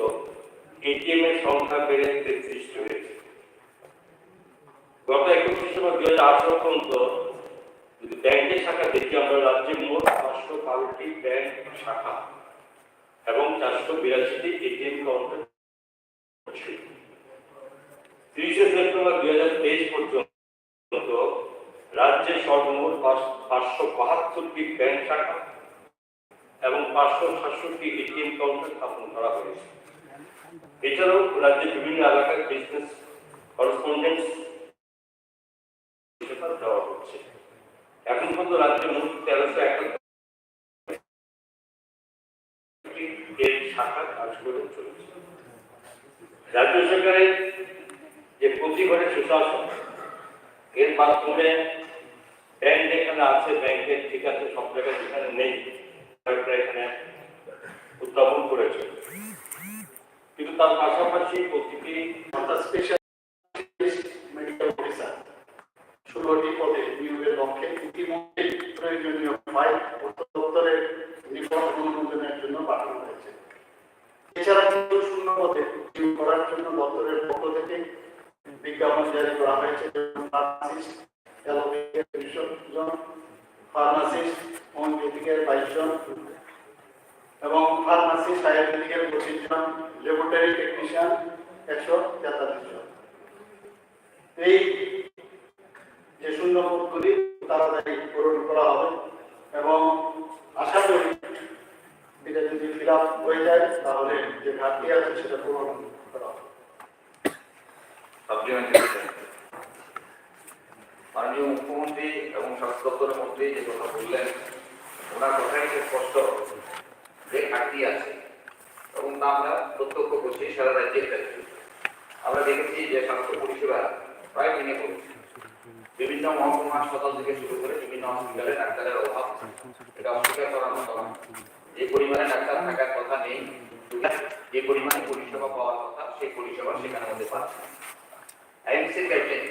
এটিএম এর সংখ্যা বেড়ে 33টি হয়েছে। গত 31 ডিসেম্বর 2018 পর্যন্ত যদি ব্যাংকের শাখা দেখি আমরা রাজ্যে মোট 512টি ব্যাংক শাখা এবং 482টি এটিএম কাউন্টার ছিল। 30 সেপ্টেম্বর 2023 পর্যন্ত রাজ্যে সর্বমোট 572টি ব্যাংক শাখা এবং 567টি এটিএম কাউন্টার স্থাপন করা হয়েছে। এছাড়াও রাজ্যের বিভিন্ন এলাকায় বিজনেস করেসপন্ডেন্স দেওয়া হচ্ছে। এখন পর্যন্ত রাজ্যে মোট 1371 শাখা কাজ করে চলেছে। রাজ্য সরকারের যে প্রতি ঘরে সুশাসন এর মাধ্যমে ব্যাংক যেখানে আছে ব্যাংকের ঠিক আছে, সব জায়গায় যেখানে নেই এখানে উদ্ভাবন করেছে, কিন্তু তার পাশাপাশি প্রতিটি স্পেশালিস্ট মেডিকেল অফিসার 16টি পদে নিয়োগের লক্ষ্যে ইতিমধ্যে প্রয়োজনীয় ফাইল দপ্তরের নিকট অনুমোদনের জন্য পাঠানো হয়েছে। এছাড়া কিন্তু শূন্য পদে নিয়োগ করার জন্য দপ্তরের পক্ষ থেকে বিজ্ঞাপন জারি করা হয়েছে। ফার্মাসিস্ট, অ্যালোপ্যাথিকের 200 জন, ফার্মাসিস্ট হোমিওপ্যাথিকের 22 জন এবং ফার্মাসিস্ট আয়ুর্বেদিকের 25 জন, ল্যাবরেটরি টেকনিশিয়ান 143 জন। এই যে শূন্য পদগুলি তাড়াতাড়ি পূরণ করা হবে এবং আশা করি এটা যদি ফিল আপ হয়ে যায় তাহলে যে ঘাটতি আছে সেটা পূরণ করা হবে। মাননীয় মুখ্যমন্ত্রী এবং স্বাস্থ্য দপ্তরের মধ্যে যে কথা বললেন, ওনার কথাই স্পষ্ট যে ঘাটতি আছে এবং তা আমরা প্রত্যক্ষ করছি সারা রাজ্যের ক্ষেত্রে। আমরা দেখেছি যে স্বাস্থ্য পরিষেবা প্রায় ভেঙে পড়েছে। বিভিন্ন মহকুমা হাসপাতাল থেকে শুরু করে বিভিন্ন হসপিটালে ডাক্তারের অভাব, এটা অস্বীকার করার মতো না। যে পরিমাণে ডাক্তার থাকার কথা নেই, যে পরিমাণে পরিষেবা পাওয়ার কথা সেই পরিষেবা সেখানে মধ্যে পাচ্ছে। আইএমসির গাইডলাইন,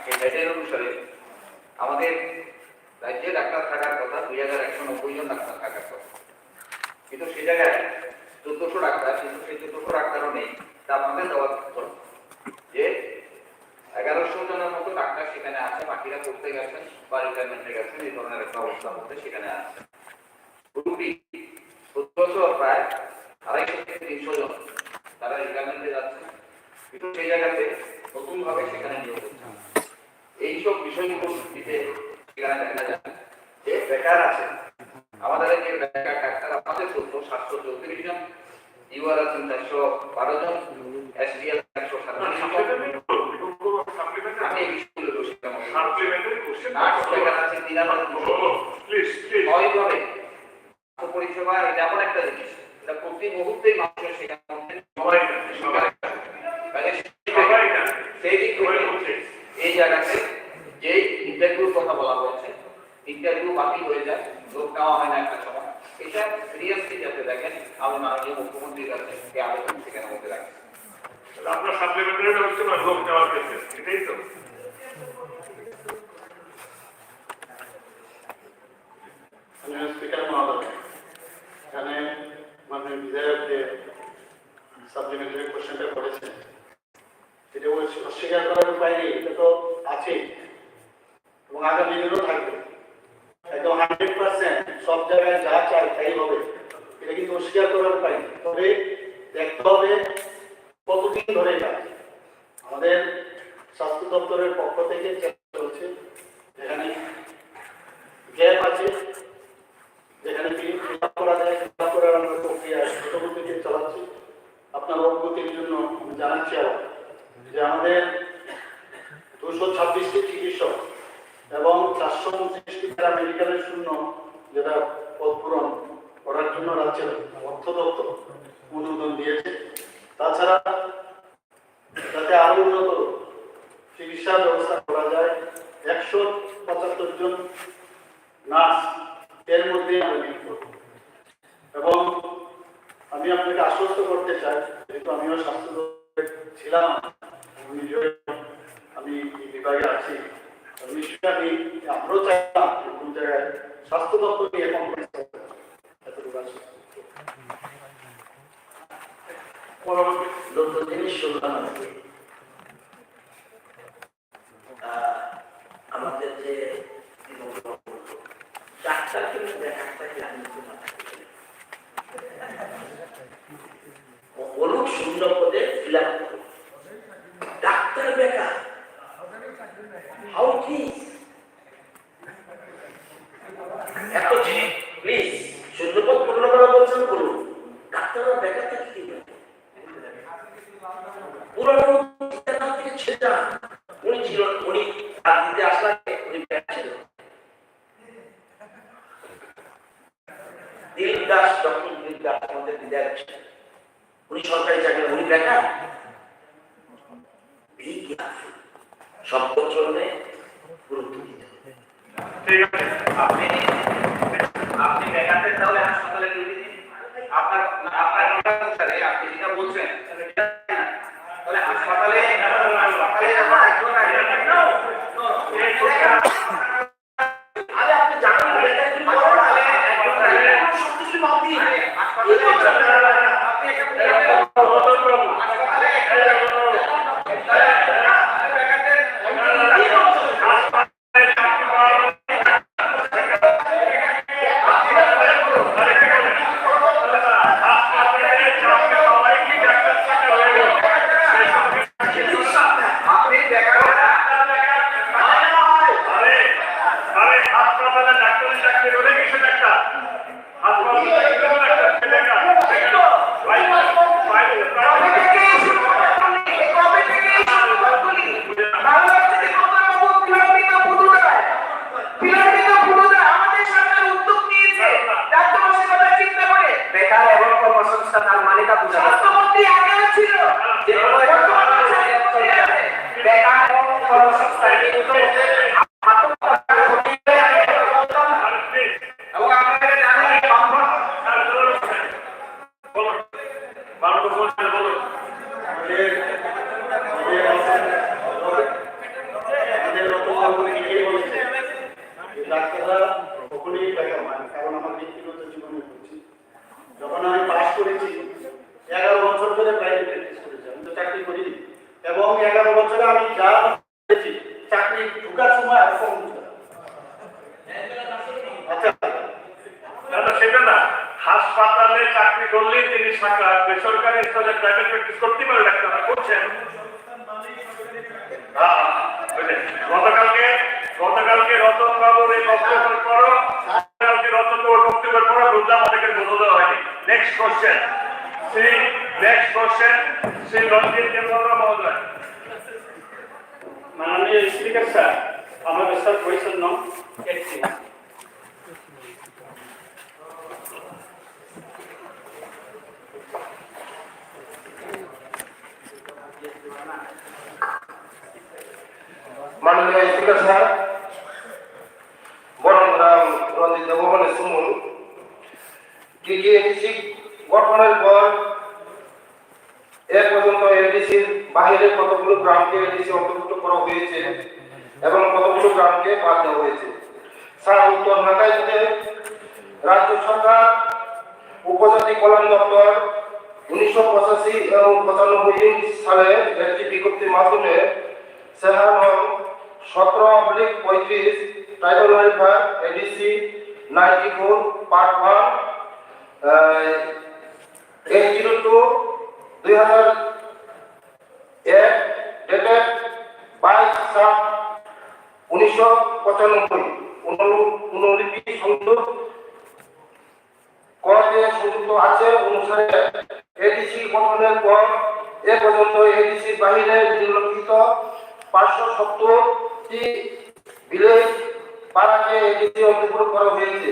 এই গাইডলাইন অনুসারে আমাদের রাজ্যে ডাক্তার থাকার কথা 2190 জন ডাক্তার থাকার কথা, কিন্তু সেই জায়গায় 1400 ডাক্তার, কিন্তু সেই 1400 ডাক্তারও নেই। তা আপনাদের দেওয়ার যে 1100 জনের মতো ডাক্তার সেখানে আছে, বাকিরা করতে গেছেন বা রিটায়ারমেন্টে গেছেন, এই ধরনের একটা অবস্থার মধ্যে সেখানে আছে। রুগী প্রতি বছর প্রায় 250 থেকে 300 জন তারা রিটায়ারমেন্টে যাচ্ছে, কিন্তু সেই জায়গাতে নতুনভাবে সেখানে নিয়োগ হচ্ছে। এইসব বিষয়গুলোর ভিত্তিতে সেখানে দেখা যায় যে বেকার আছে। আমাদের যে বেকার ডাক্তার আমাদের 734 জন, ইউআর আছেন 412 জন, এসডিএল 137 জন। আমি এই বিষয়গুলো পরিষেবা এটা এমন একটা জিনিস, এটা প্রতি মুহূর্তেই মানুষের সেখানে সেই দিক থেকে এই জায়গাতে যে ইন্টারভিউর কথা বলা হয়েছে, ইন্টারভিউ বাতিল হয়ে যায়, লোক নেওয়া হয় না একটা সময়, এটা সিরিয়াসলি যাতে দেখেন আমি মাননীয় মুখ্যমন্ত্রীর কাছে আবেদন সেখানে মধ্যে রাখি। আপনার সাপ্লিমেন্টারি ব্যবস্থা নয় লোক নেওয়ার ক্ষেত্রে, এটাই তো। স্পিকার মহোদয়, এখানে মানে বিধায়ক যে সাপ্লিমেন্টারি কোশ্চেনটা করেছেন এটা অস্বীকার করার উপায় নেই, এটা তো আছেই এবং আগামী দিনেও থাকবে। একদম 100% সব জায়গায় যা চাই তাই হবে, এটা কিন্তু অস্বীকার করার উপায় নেই। তবে দেখতে হবে কতদিন ধরে কাজ। আমাদের স্বাস্থ্য দপ্তরের পক্ষ থেকে চেষ্টা চলছে, যেখানে গ্যাপ আছে, যেখানে ফিল আপ করা যায় ফিল আপ করার আমরা প্রক্রিয়া দ্রুতগতিতে চালাচ্ছি। আপনার অবগতির জন্য আমি জানাচ্ছি যে আমাদের 226টি চিকিৎসক এবং 429টি প্যারামেডিক্যালের শূন্য যেটা পদ পূরণ করার জন্য রাজ্যের অর্থ দপ্তর অনুমোদন দিয়েছে। তাছাড়া যাতে আরো উন্নত চিকিৎসা ব্যবস্থা করা যায়, 175 জন নার্স এর মধ্যে আমরা নিয়োগ করব। এবং আমি আপনাকে আশ্বস্ত করতে চাই, যেহেতু আমিও স্বাস্থ্য দপ্তরে ছিলাম, আমি এই বিভাগে আছি, নিশ্চয়ই আমরাও চাইলাম কোন জায়গায় স্বাস্থ্য দপ্তর নিয়ে নতুন জিনিস শুনলাম আজকে। আমাদের যে ডাক্তার কিন্তু ডাক্তারকে আমি বলুক শূন্য পদে ফিল আপ করুন, ডাক্তার বেকার, হাউ প্লিজ এত প্লিজ শূন্যপদ পূর্ণ করা বলছেন করুন, ডাক্তাররা বেকার থাকে কি পুরনো থেকে ছেড়ে উনি ছিল, উনি রাজনীতি আসলে উনি বেকার ছিল। দিলীপ দাস, ডক্টর দিলীপ দাস আমাদের বিধায়ক ছিলেন, উনি সরকারি চাকরি, উনি বেকার? সম্পদ চলবে গুরুত্ব দিতে হবে। আপনি বেকারদের তাহলে হাসপাতালে ডিউটি দিন। আপনার অনুসারে আপনি যেটা বলছেন তাহলে হাসপাতালে আপনি জানেন ডাক্তাররা কখনোই বেকার হয় না, কারণ আমার ব্যক্তিগত জীবনে বলছি, যখন আমি পাশ করেছি 11 বছর ধরে প্রাইভেট প্র্যাকটিস করেছি, আমি তো চাকরি করিনি, এবং 11 বছরে আমি যা করেছি চাকরি ঢোকার সময় আর কম আচ্ছা সেটা না, হাসপাতালে চাকরি করলেই তিনি বেসরকারি স্তরে প্রাইভেট প্র্যাকটিস করতে পারে, ডাক্তাররা করছেন। গতকালকে রতন বাবুর এই বক্তব্যের পরও রতন বাবুর বক্তব্যের পরও রোজা আমাদেরকে বোঝা দেওয়া হয়নি। নেক্সট কোশ্চেন শ্রী রঞ্জিত কেন্দ্র মহোদয়। মাননীয় স্পিকার স্যার, আমাদের স্যার কোয়েশ্চন নং 18। মাননীয় স্পিকার স্যার, বরংরাম রঞ্জিত দেববর্মনের সুমন এডিসি গঠনের পর এ পর্যন্ত এডিসির বাইরে কতগুলো গ্রামকে এডিসি অন্তর্ভুক্ত করা হয়েছে এবং কতগুলো গ্রামকে বাদ দেওয়া হয়েছে? স্যার, উত্তর ঢাকাইতে রাজ্য সরকার উপজাতি কল্যাণ দপ্তর 1985 এবং 95 সালে একটি বিজ্ঞপ্তির মাধ্যমে Sehar 17/35 tribal welfare ADC 94 Part 1 802 2001 dated 22/7/1995 অনুলিপি সংযোগ করতে সংযুক্ত আছে অনুসারে এডিসি গঠনের পর এ পর্যন্ত এডিসির বাহিরে নিম্নলিখিত 570টি ভিলেজ পাড়াকে এডিসি অন্তর্ভুক্ত করা হয়েছে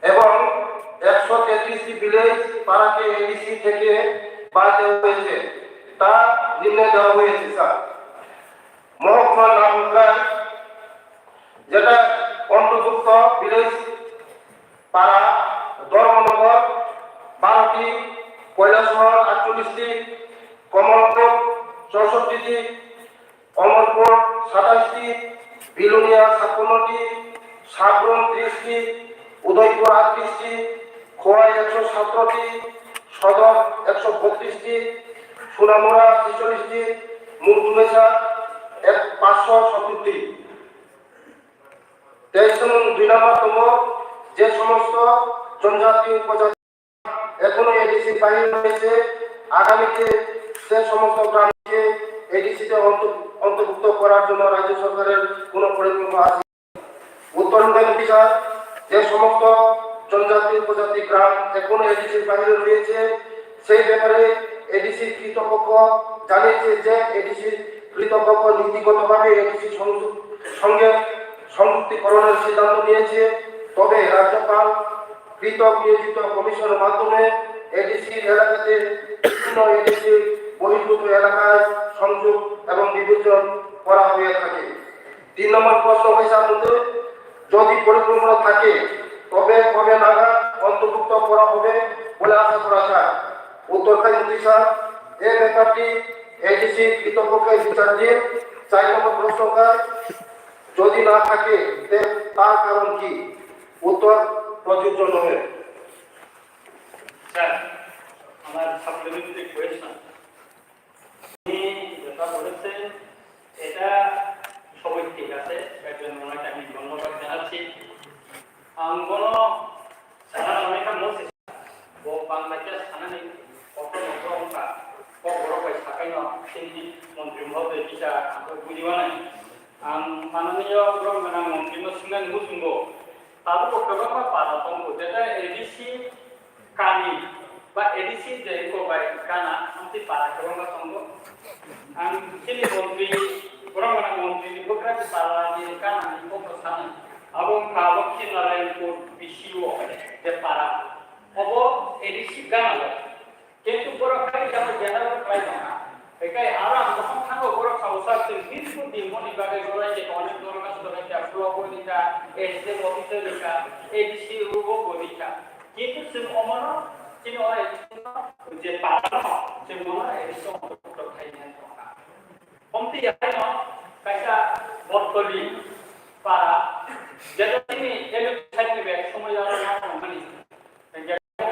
এবং 133টি ভিলেজ পাড়াকে এডিসি থেকে বাদ দেওয়া হয়েছে তা নিম্নে দেওয়া হয়েছে স্যার। মহকুমা নামগাঁও যেটা অন্তর্ভুক্ত ভিলেজ পাড়া ধর্মনগর 12টি, কৈলাসহর 48টি, কমলপুর 64টি, অমরপুর 27টি, বিলুনিয়া 56টি, সাবরুম 30টি, উদয়পুর 38টি, খোয়াই 117টি, সদর 132টি, সোনামুড়া 46টি, মুরগুমেশা 570টি। 23 নম্বরতম যে সমস্ত জনজাতি উপজাতি এখনো এডিসি বাহির রয়েছে আগামীতে সে সমস্ত গ্রামকে এডিসিতে অন্তর্ভুক্ত করার জন্য রাজ্য সরকারের কোনো পরিকল্পনা আছে। উত্তরবঙ্গের বিচার যে সমস্ত জনজাতি উপজাতি গ্রাম এখনো এডিসির বাহিরে রয়েছে সেই ব্যাপারে এডিসি কৃতপক্ষ জানিয়েছে যে এডিসি কৃতপক্ষ নীতিগতভাবে এডিসি সঙ্গে সংযুক্তিকরণের সিদ্ধান্ত নিয়েছে। তবে রাজ্যপাল কৃত নিয়োজিত কমিশনের মাধ্যমে এডিসি এলাকাতে বিভিন্ন এডিসি বহির্ভূত এলাকায় সংযোগ এবং বিভাজন করা হয়ে থাকে। 3 নম্বর প্রশ্ন হয়েছে আপনাদের, যদি পরিকল্পনা থাকে তবে কবে নাগাদ অন্তর্ভুক্ত করা হবে বলে আশা করা যায়? উত্তর খাই স্যার, এই ব্যাপারটি এডিসি কৃতপক্ষের বিচার দিয়ে 4 নম্বর প্রশ্নকার যদি না থাকে তার কারণ কি? উত্তর প্রযোজ্য নয়। স্যার, আমার সাপ্লিমেন্টারি কোয়েশ্চন, আপনি যেটা বলেছেন এটা সবই ঠিক আছে, এর জন্য ওনাকে আমি ধন্যবাদ জানাচ্ছি। কোনো সারা অনেকটা মসজিদ ও বাংলাদেশ সানানি কত নকরংকা কত বড় পাই সাকাইন তিনি মন্ত্রী মহোদয় bisa aku budiwana মাননীয় ব্রহ্মনাম মন্ত্রী সিংহান মুসুঙ্গো তারও গোबां পারা দंगो যেটা এডিসি কানি বা এডিসি যে কোবাই কানা আমতি পারা गोबां दंगो आं सिनि मन्त्रि ब्रह्मनाम मन्त्रि बक्राति पारानि कानानि कतो सानो abang kalau Naरायणपुर PCO যে পারা অব এডিসি গানা কিন্তু বড় খাই আমরা জেনারেল পাই না একাই আর আমরা সংখ্যাও বড় খাওসা কিন্তু দিমনি বাগে গলাইছে অনেক ধরনের সবাইকে ফ্লোবনিকা এসএম অফিসার লেখা এডিসি রুবো বলিকা কিন্তু সিম অমন চিন হয় যে পারা যে মনে এডিসি অন্তর্ভুক্ত খাই না কমতি হয় না কাইটা বটলি পারা যেটা তিনি এডুকেশন নিবে সময় আর না মানে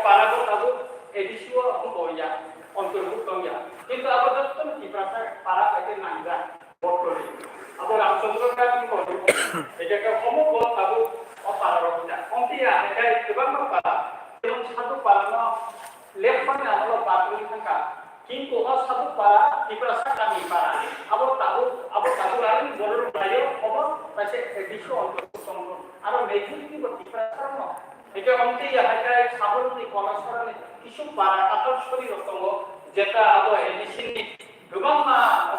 পারা তো তাবো এডিসিও হইয়া অন্তর্ভুক্ত হইয়া কিন্তু আপাতত কি প্রাসার পারা পাইতে নাইবা বটলি আবার রামচন্দ্রকে কি করব এটাকে সমগ্র তাবো অপারার হইয়া কমতিয়া এটা গোबां পারা এবং সাধু পারানো লেফটনে আমরা বাতরি থাকা কিন্তু সাধু পারা কি প্রাসার কামি পারা আবার তাবো আর বড় বাইরে খবর পাশে এডিসিও অন্তর্ভুক্ত আর মেঘুলি কি প্রাসার ন এটা কমতিয়া এটা সাবরণী কলাসরণে কিছু পারা কাতর শরীর সঙ্গ যেটা আবো এডিসি গোबां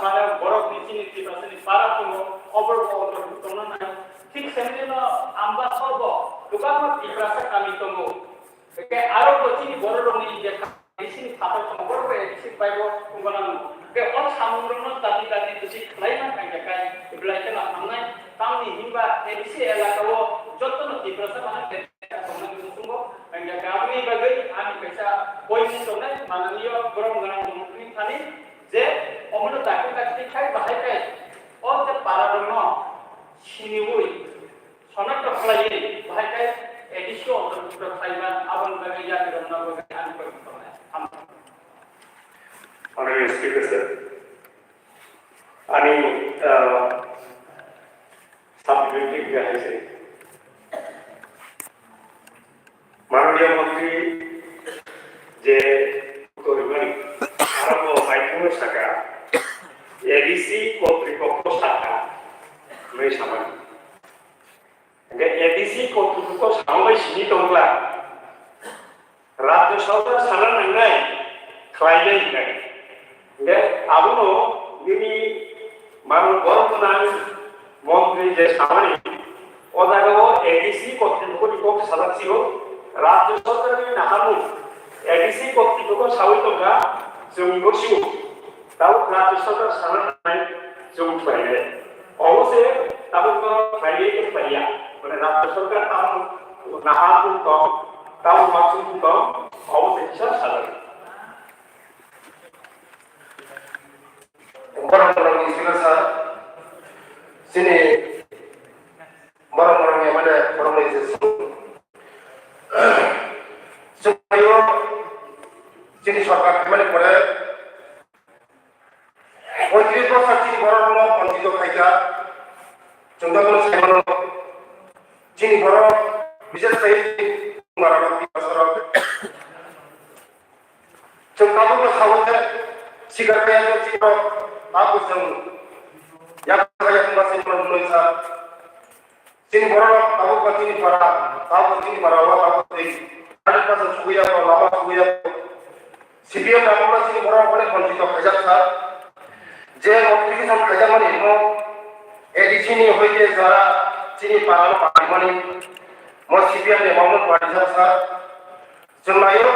মানে বড় নিচিনি প্রাসানি পারা সঙ্গ অন্তর্ভুক্ত না ঠিক সেমিনো আমরা সর্ব গোबां প্রাসার কামি সঙ্গ একে আরো বচিনি বড় রঙি যে এডিসি খাতার সঙ্গ বড় এডিসি পাইবো কোনবানা কে অল সামুদ্রন তাতি দুসি লাইনা কাঙ্গাকাই এগুলাইকেনা আমনাই তামনি হিমবা এডিসি এলাকাও যতন প্রাসার মানে আপনি বাগৈ আমি পয়সা বইসনে মাননীয় ব্রহ্মনাম মন্ত্রী থানি যে অমন দাকি খাই বাহাইকাই ও যে পারাদন্য সিনিবুই সনাক্ত ফলাই বাহাইকাই এডিসি অন্তর্ভুক্ত খাইবা আবন বাগৈ জাতি রমনাবো আমি কইতো না Honorable Speaker, sir. আমি সাপ্লিমেন্টারি হাইছে মাননীয় মন্ত্রী যে আরম্ভ মাধ্যমিক শাখা এডিসি কর্তৃপক্ষ শাখা নয় সামাজিক এডিসি কর্তৃপক্ষ সামাজিক সীমিতংলা রাজ্য সরকার সারা নাই খাইলাই নাই আবুনো যিনি মানুষ বর্তমান মন্ত্রী যে সামাজিক অজাগাও এডিসি কর্তৃপক্ষ সাদা ছিল রাজ্য সরকারের নাহামু এডিসি কর্তৃপক্ষ সাহিত্যকা जों सिउ दाउ राज्य सरकार सारा जों फाइले अवश्य दाबो फाइले के फाइया माने राज्य सरकार ताम नाहामु तो ताम मासुम तो अवश्य हिसाब सारा orang-orang di sini sah sini orang-orang yang ada orang di sini supaya sini सरकार kembali pada মন্ত্রী প্রসাদ চিনি বড় বঞ্চিত খাইকা চন্দ্রগণ সাইমন চিনি বড় বিশেষ করে মারামাতি বছর চন্দ্রগণ খাওয়াতে শিকার পেয়ে চিনি aku jeng yang saya masih menulis sini borong tahu ke sini para tahu di ada pasal suya atau lama suya CPM nama sini borong boleh konflik kerja sah je notifikasi kerja mana ini edisi ini hoje zara sini para parti mana mau CPM ni mau parti sah jengayo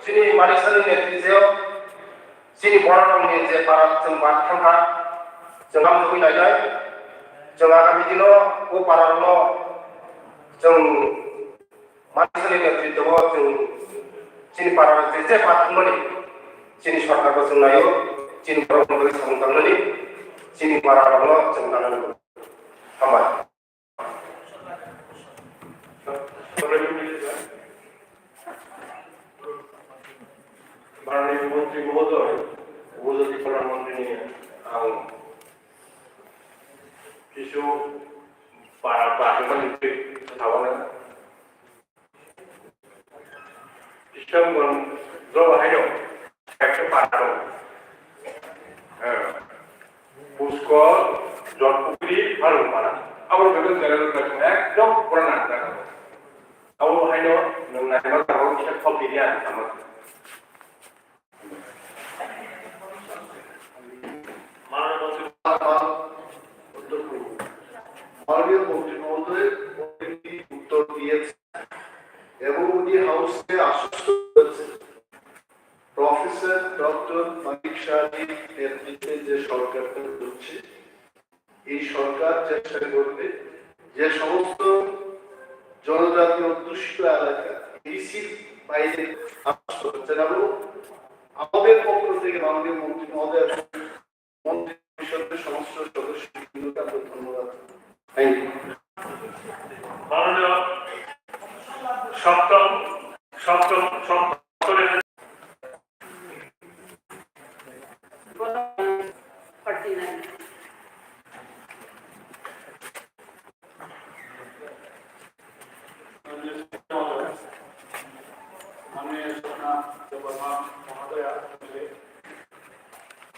sini marisan ini netizen sini borong ni je para tempat tangka jengam tu ini aja jengam kami dino ko para lo jeng marisan ini netizen jeng sini para je parti mana sini सरकार को jengayo sini borong bagi sangkang ni sini para lo jengam hambat মাননীয় মন্ত্রী মহোদয় উপজাতি কল্যাণ মন্ত্রী নিয়ে কিছু বাহিনী ধারণা কিষানগণ জলবাহিনী একটা পাঠানো পুষ্কর জলপুকুরি ভালো পারা আবার বেগুন জায়গা একদম পুরানা দেখা আবার বাহিনী নাইবা তারপর কিছু ফল দিয়ে আমার মাননীয় মন্ত্রী মহোদয় উত্তর দিয়েছে এবং উনি হাউসে আশ্বস্ত করেছেন প্রফেসর ডক্টর মানিক শাহজির নেতৃত্বে যে সরকারটা হচ্ছে এই সরকার চেষ্টা করবে যে সমস্ত জনজাতি অধ্যুষিত এলাকা ডিসির বাইরে আশ্বস্ত করছেন এবং আমাদের পক্ষ থেকে মাননীয় মন্ত্রী মহোদয় মন্ত্রী পরিষদের সমস্ত সদস্যকে ধন্যবাদ। Thank you. মাননীয় সপ্তম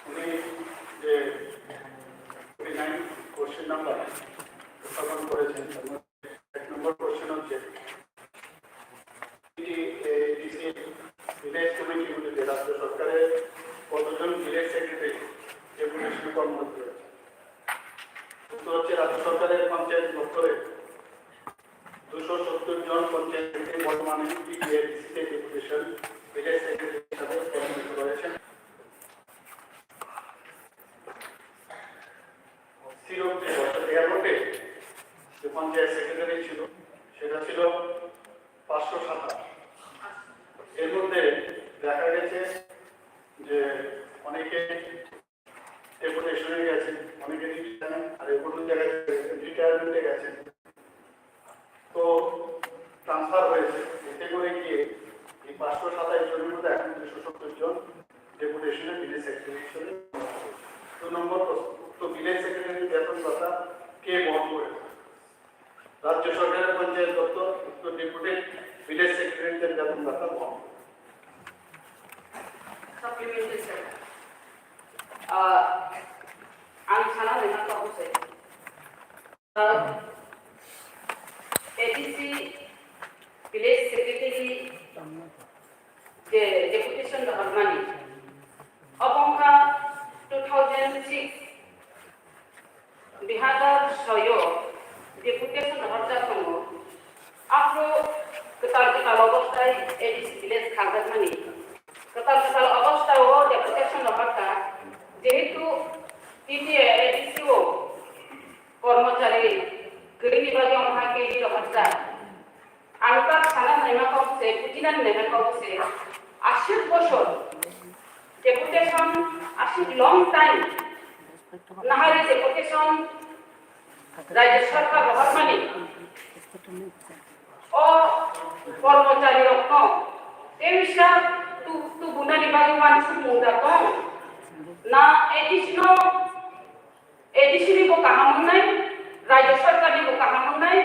উনি যে 49 কোশ্চেন নাম্বার উত্থাপন করেছেন এক নম্বর কোশ্চেন হচ্ছে ভিলেজ কমিটিগুলিতে রাজ্য সরকারের কতজন ভিলেজ সেক্রেটারি ডেপুটেশন কর্মরত রয়েছে। উত্তর হচ্ছে রাজ্য সরকারের পঞ্চায়েত দপ্তরে 270 জন পঞ্চায়েত সেক্রেটারি বর্তমানে ডিসিতে ডেপুটেশন ভিলেজ সেক্রেটারি হিসাবে কর্মরত রয়েছেন। যে পঞ্চায়েত সেক্রেটারি ছিল সেটা ছিল 527। এর মধ্যে দেখা গেছে যে অনেকে ডেপুটেশনে গেছে, অনেকে আর কোনো জায়গায় রিটায়ারমেন্টে গেছে, তো ট্রান্সফার হয়েছে। এতে করে গিয়ে এই 527 জনের মধ্যে এখন 270 ভিলেজ সেক্রেটারিদের বেতন ভাতা বহন করবে। Supplementary, sir. I'm Sana Neha Kabuse. ADC village secretary the deputation Dharmani. Abongka 2006 Bihadar Soyo deputation Dharmani. Afro ketal অবস্থায় ADC village Khagadmani. কেতাল অবস্থায় ও ডেপুটেশন হরতা যেহেতু এডিসিও কর্মচারী গৃহ বিভাগে মহাকে হরতা আনকার সানা নেমা কবসে পুজিনান নেমা কবসে 80 বছর ডেপুটেশন 80 লং টাইম নাহারে ডেপুটেশন রাজ্য সরকার হরমানি ও কর্মচারী রত্ন তেমিশা tu guna di bagi wansu muda kong na edisi ni buka hamunai raja sarkar ni buka hamunai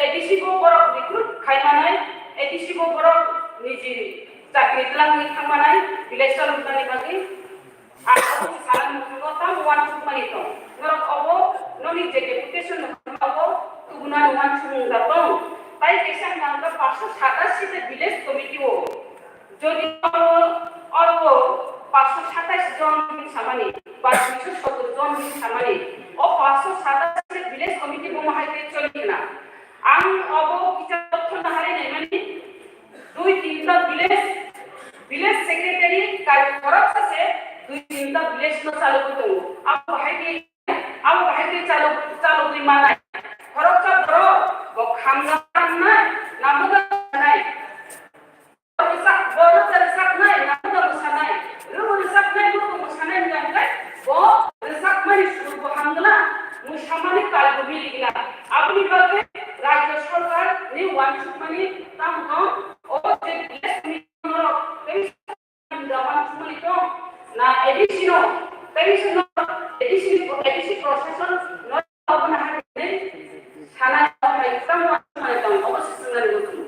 edisi ko borok recruit khai manai edisi ko borok niji chakri tlang ni khang manai village sal ni bagi aku saran mukota wansu mani to norok obo noni je deputation obo tu guna ni wansu muda kong তাই এখানে আমরা 587 এর village কমিটিও যদি অল্প 527 জন সামানি বা 217 জন সামানি ও 527 এর village committee বমাহাইতে চলি না আম অব কিছু তথ্য না হারে নাই মানে 2-3টা ভিলেজ সেক্রেটারি কাজ খরচ আছে 2-3টা ভিলেজ ন চালু করতে আব হাইতে চালু মানায় খরচ বড় খামনা নাই নামগা নাই sak boro tersak nai namu sanai rumu sak nai rumu sanai ngai bo sak mani suru hamdala musamani kal bili gila apni bage rajya sarkar ni wansu mani tam kom o je village commissioner dawan sumani to na edisi procession no abna hane sana hai tam mani tam obosshoi sunani gotu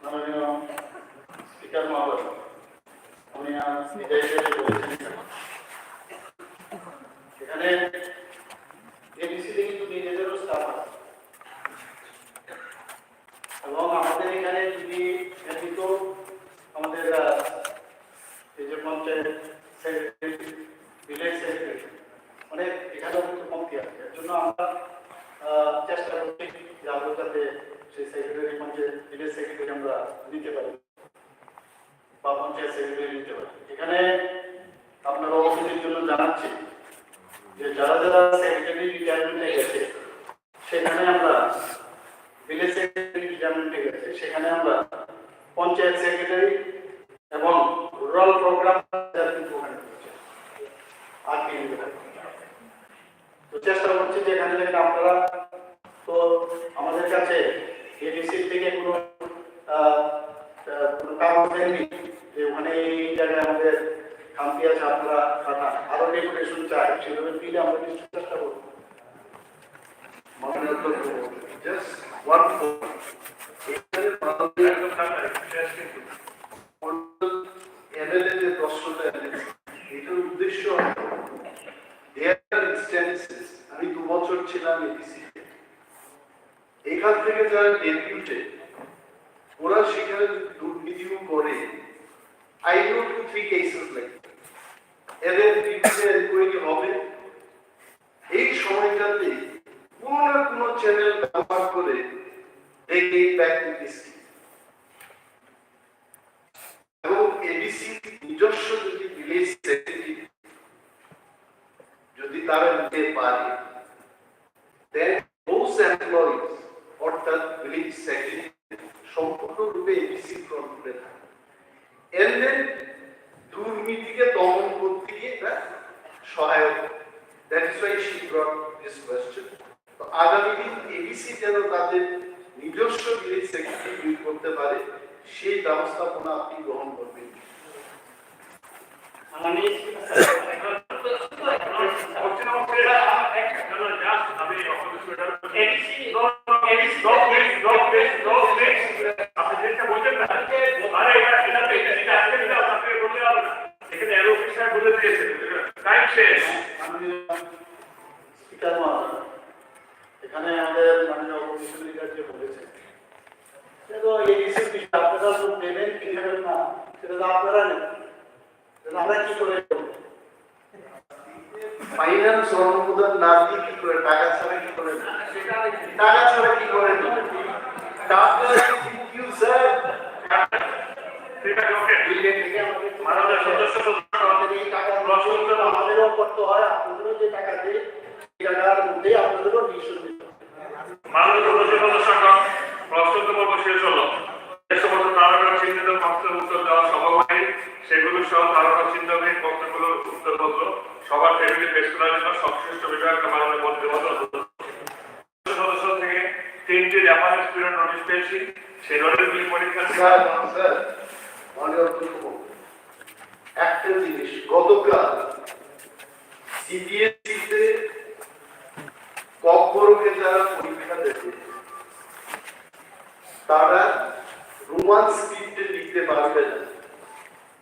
মাননীয় speaker মহোদয় উনি বিদায় বলেছেন এখানে এবিসিতে কিন্তু নিজেদেরও staff আছে এবং আমাদের এখানে যদি ব্যতীত আমাদের এই যে পঞ্চায়েত সেক্রেটারি ভিলেজ সেক্রেটারি অনেক এখানেও কিন্তু কমতি আছে এর জন্য আমরা চেষ্টা করছি যে আমরা যাতে সেই সেক্রেটারি পঞ্চায়েত ভিলেজ সেক্রেটারি আমরা নিতে পারি বা পঞ্চায়েত সেক্রেটারি নিতে পারি এখানে আপনারা অবশ্যই জন্য জানাচ্ছি যে যারা যারা সেক্রেটারি রিটায়ারমেন্টে গেছে সেখানে আমরা ভিলেজ সেক্রেটারি রিটায়ারমেন্টে গেছে সেখানে আমরা পঞ্চায়েত সেক্রেটারি এবং রুরাল প্রোগ্রাম আর কি তো চেষ্টা করছি যে এখানে দেখেন আপনারা তো আমাদের কাছে এডিসি থেকে কোনো কাগজ দেয়নি যে ওখানে এই জায়গায় আমাদের খামতি আছে আপনারা আরো ডেপুটেশন চাই সেভাবে দিলে আমরা নিশ্চয় চেষ্টা করবো Just one point. MLA যে প্রশ্নটা এটার উদ্দেশ্য আমি 2 বছর ছিলাম এডিসিতে এখান থেকে যারা ডেপুটেড ওরা সেখানে দুর্নীতিও করে I know 2-3 cases like that. এদের বিরুদ্ধে এনকোয়ারি হবে এই সময়টাতে কোনো না কোনো চ্যানেল ব্যবহার করে দেখে ব্যাক টু দিস এবং এবিসি নিজস্ব যদি ভিলেজ সেক্রেটারি যদি তারা নিতে পারে then those employees অর্থাৎ ভিলেজ সেক্রেটারি সম্পূর্ণরূপে এবিসি কন্ট্রোলে থাকে এদের দুর্নীতিকে দমন করতে গিয়ে এটা সহায়ক that is why she brought this question তো আগামী দিন এবিসি যেন তাদের নিজস্ব ভিলেজ সেক্রেটারি নিয়োগ করতে পারে সেই ব্যবস্থাপনা আপনি গ্রহণ করবেন মানে শেষ। মাননীয় স্পিকার মহোদয়, এখানে আমাদের মাননীয় অপোজিশন লিডার যে বলেছে সে তো এডিসির বিষয়, আপনারা তো দেবেন কি নেবেন না সেটা তো আপনারা নেবেন, সেটা আমরা কি করে দেবো? ফাইন্যান্স অনুমোদন না দিয়ে কি করে, টাকা ছাড়া কি করে, টাকা ছাড়া কি করে you sir ঠিক আছে, ওকে। বিলের থেকে আমাদের মাননীয় সদস্য আমাদের এই টাকা আমাদেরও করতে হয়, আপনাদেরও যে টাকা দেয় এই টাকার মধ্যে আপনাদেরও ডিসিশন দিতে হয়। মাননীয় সদস্যগণ, প্রশ্নোত্তর পর্ব শেষ হলো। যে সমস্ত তারকা চিহ্নিত প্রশ্নের উত্তর দেওয়া সম্ভব হয়নি সেগুলো সহ তারকা চিহ্নিত প্রশ্নগুলোর উত্তরপত্র সবার টেবিলে পেশ করার জন্য সংশ্লিষ্ট বিভাগের মাননীয় মন্ত্রী সদস্য থেকে 3টি রেফারেন্স পিরিয়ড নোটিশ পেয়েছি। সেই নোটিশগুলি পরীক্ষা স্যার স্যার মাননীয় একটা জিনিস, গতকাল সিবিএসই তে ককবরকে যারা পরীক্ষা দেবে তারা রোমান স্ক্রিপ্টে লিখতে পারবে না,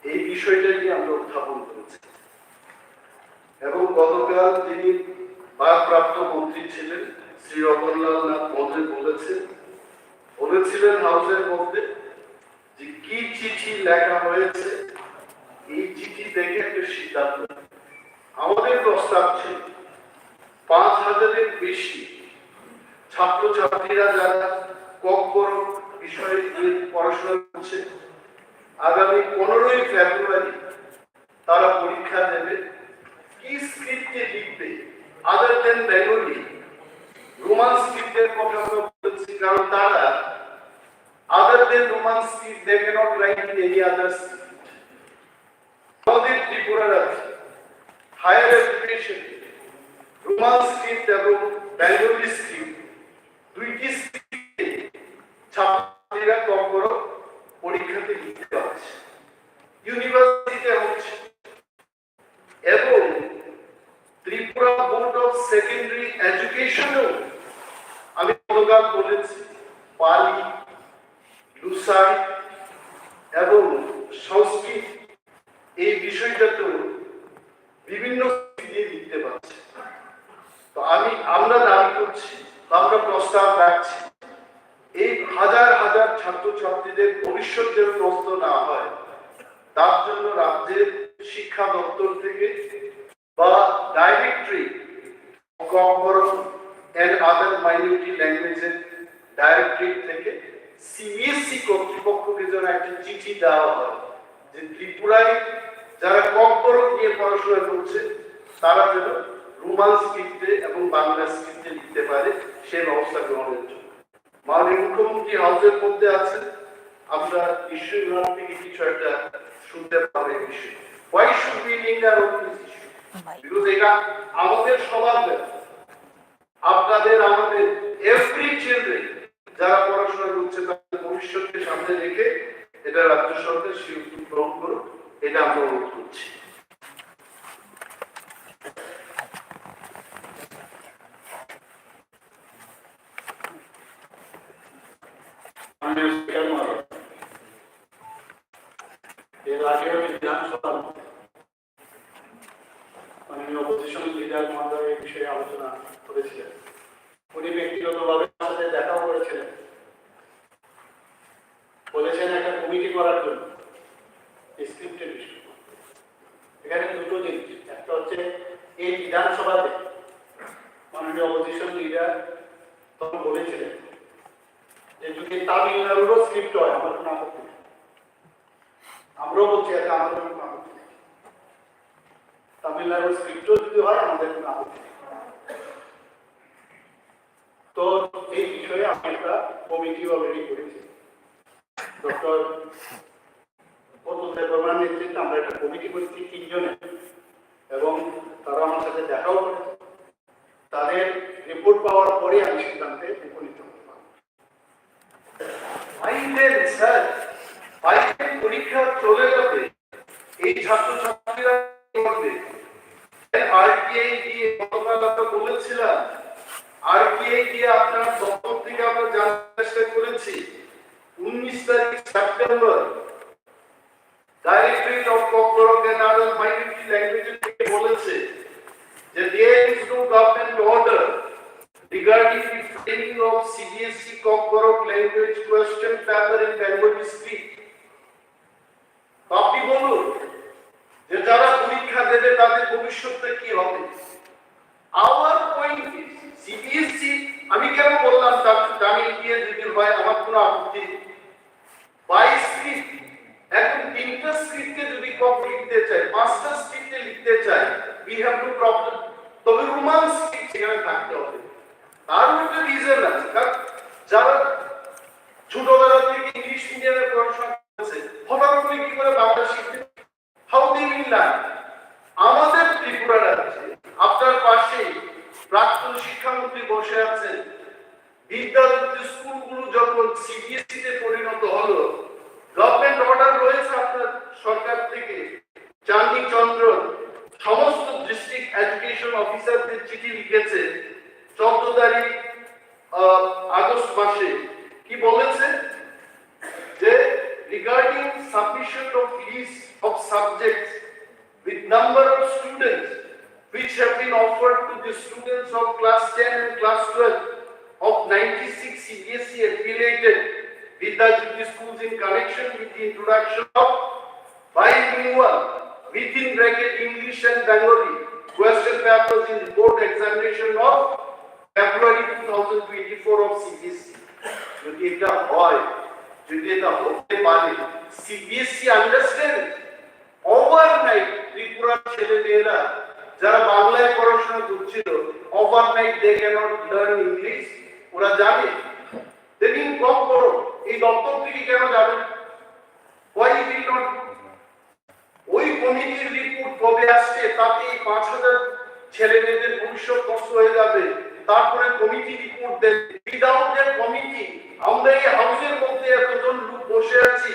এই বিষয়টা নিয়ে আমরা উত্থাপন করেছি। এবং গতকাল তিনি ভারপ্রাপ্ত মন্ত্রী ছিলেন শ্রী রতনলাল নাথ মন্ত্রী বলেছিলেন হাউসের মধ্যে যে কি চিঠি লেখা হয়েছে, এই চিঠি দেখে একটা সিদ্ধান্ত। আমাদের প্রস্তাব ছিল 5,000-এর বেশি ছাত্রছাত্রীরা যারা ককবর বিষয়ে নিয়ে পড়াশোনা করছে আগামী 15ই ফেব্রুয়ারি তারা পরীক্ষা দেবে। কি স্ক্রিপ্টে লিখবে আদার দেন বেঙ্গলি, রোমান স্ক্রিপ্টের কথা আমরা বলছি, কারণ তারা other than Roman script they can't write in any other script. আমাদের ত্রিপুরার আছে হায়ার এডুকেশন রোমান স্ক্রিপ্ট এবং বেঙ্গলি স্ক্রিপ্ট, দুইটি স্ক্রিপ্টে ছাত্রীরা ককবর পরীক্ষাতে লিখতে পারছে, ইউনিভার্সিটিতে হচ্ছে। এবং ত্রিপুরা বোর্ড অফ সেকেন্ডারি এডুকেশনও আমি গতকাল বলেছি পালি, লুসাই এবং সংস্কৃত এই বিষয়টাতেও বিভিন্ন দিয়ে লিখতে পারছে। তো আমরা দাবি করছি, আমরা প্রস্তাব রাখছি, এই হাজার হাজার ছাত্রছাত্রীদের ভবিষ্যৎ যেন নষ্ট না হয় তার জন্য রাজ্যের শিক্ষা দপ্তর থেকে বা ডাইরেক্টরি এন্ড আদার মাইনরিটি ল্যাঙ্গুয়েজের ডাইরেক্টরি থেকে সিবিএসই কর্তৃপক্ষকে যেন একটা চিঠি দেওয়া হয় যে ত্রিপুরায় যারা ককবর নিয়ে পড়াশোনা করছে তারা যেন রোমান স্ক্রিপ্টে এবং বাংলা স্ক্রিপ্টে লিখতে পারে, সে ব্যবস্থা গ্রহণের জন্য। মাননীয় মুখ্যমন্ত্রী হাউসের মধ্যে আছেন, আমরা নিশ্চয়ই ওনার থেকে কিছু একটা শুনতে পাবো এই বিষয়ে। Why should we link our own issue? Because এটা আমাদের সবার ব্যাপার, আপনাদের আমাদের এভরি চিলড্রেন যারা পড়াশোনা করছে তাদের ভবিষ্যৎকে সামনে রেখে এটা রাজ্য সরকার সেই উদ্যোগ গ্রহণ করুক, এটা আমরা অনুরোধ করছি। এর আগেও বিধানসভা মাননীয় অপোজিশন লিডার মহোদয় এই বিষয়ে আলোচনা করেছিলেন। উনি ব্যক্তিগতভাবে আমার সাথে দেখাও করেছিলেন, বলেছেন একটা কমিটি করার জন্য স্ক্রিপ্টের বিষয়। এখানে দুটো জিনিস, একটা হচ্ছে এই বিধানসভাতে মাননীয় অপোজিশন লিডার তখন বলেছিলেন যে যদি তামিলনাড়ুরও স্ক্রিপ্ট হয় আমার কোনো আপত্তি নেই। আমরাও বলছি এটা আমাদের কোনো আপত্তি নেই, তামিলনাড়ুর স্ক্রিপ্টও যদি হয় আমাদের কোনো আপত্তি নেই। তো এই বিষয়ে আমি একটা কমিটি অলরেডি করেছি, ডক্টর প্রধান নেতৃত্বে আমরা একটা কমিটি করেছি 3 জনের, এবং তারা আমার সাথে দেখাও করেছে। তাদের রিপোর্ট পাওয়ার পরে আমি সিদ্ধান্তে উপনীত হতে পারব। স্যার পরীক্ষা চলে যাবে, এই ছাত্রছাত্রীরা করবে আরটিআই দিয়ে গতকাল আমরা বলেছিলাম, আরটিআই দিয়ে আপনার দপ্তর থেকে আমরা জানার চেষ্টা করেছি 19 তারিখ September directorate of Kokborok and other minority language থেকে বলেছে regarding the framing of CBSE Kokborok language question paper in Bengali script. আপনি বলুন যে যারা পরীক্ষা দেবে তাদের ভবিষ্যৎটা কি হবে? Our point is CBSE, আমি কেন বললাম তামিল দিয়ে যদি হয় আমার কোনো আপত্তি নেই। বাই স্ক্রিপ্ট এখন তিনটা স্ক্রিপ্টে যদি কম লিখতে চাই, পাঁচটা স্ক্রিপ্টে লিখতে চাই, we have no problem, তবে রোমান স্ক্রিপ্ট সেখানে থাকতে হবে। তার একটা রিজন আছে, কারণ যারা ছোটবেলা থেকে ইংলিশ মিডিয়ামে পড়াশোনা করছে হঠাৎ করে কি করে বাংলা শিখবে? How they will learn? আমাদের ত্রিপুরা রাজ্যে আপনার পাশে প্রাক্তন শিক্ষামন্ত্রী বসে আছেন, বিদ্যালয় স্কুলগুলো যখন সিবিএসই তে পরিণত হলো, গভর্নমেন্ট অর্ডার রয়েছে আপনার সরকার থেকে, চাঁদনী চন্দ্র সমস্ত ডিস্ট্রিক্ট এডুকেশন অফিসারদের চিঠি লিখেছে 14 তারিখ আগস্ট মাসে, কি বলেছে যে regarding submission of list of subjects with number of students which have been offered to the students of class 10 and class 12 of 96 CBSE affiliated Vidyajyoti schools in connection with the introduction of bilingual within bracket English and Bengali question papers in the board examination of February 2024 of CBSE. যদি এটা হয়, যদি এটা হতে পারে, CBSE understand overnight ত্রিপুরার ছেলেমেয়েরা যারা বাংলায় পড়াশোনা করছিল, overnight they can't learn English, ওরা জানে দেখুন কম করো, এই দপ্তর থেকে কেন যাবে? Why will not? ওই কমিটির রিপোর্ট কবে আসছে তাতে 5000 ছেলে মেয়েদের ভবিষ্যৎ নষ্ট হয়ে যাবে, তারপরে কমিটি রিপোর্ট দেবে। উইদাউট দ্যাট কমিটি আমরা এই হাউসের মধ্যে এতজন লোক বসে আছি,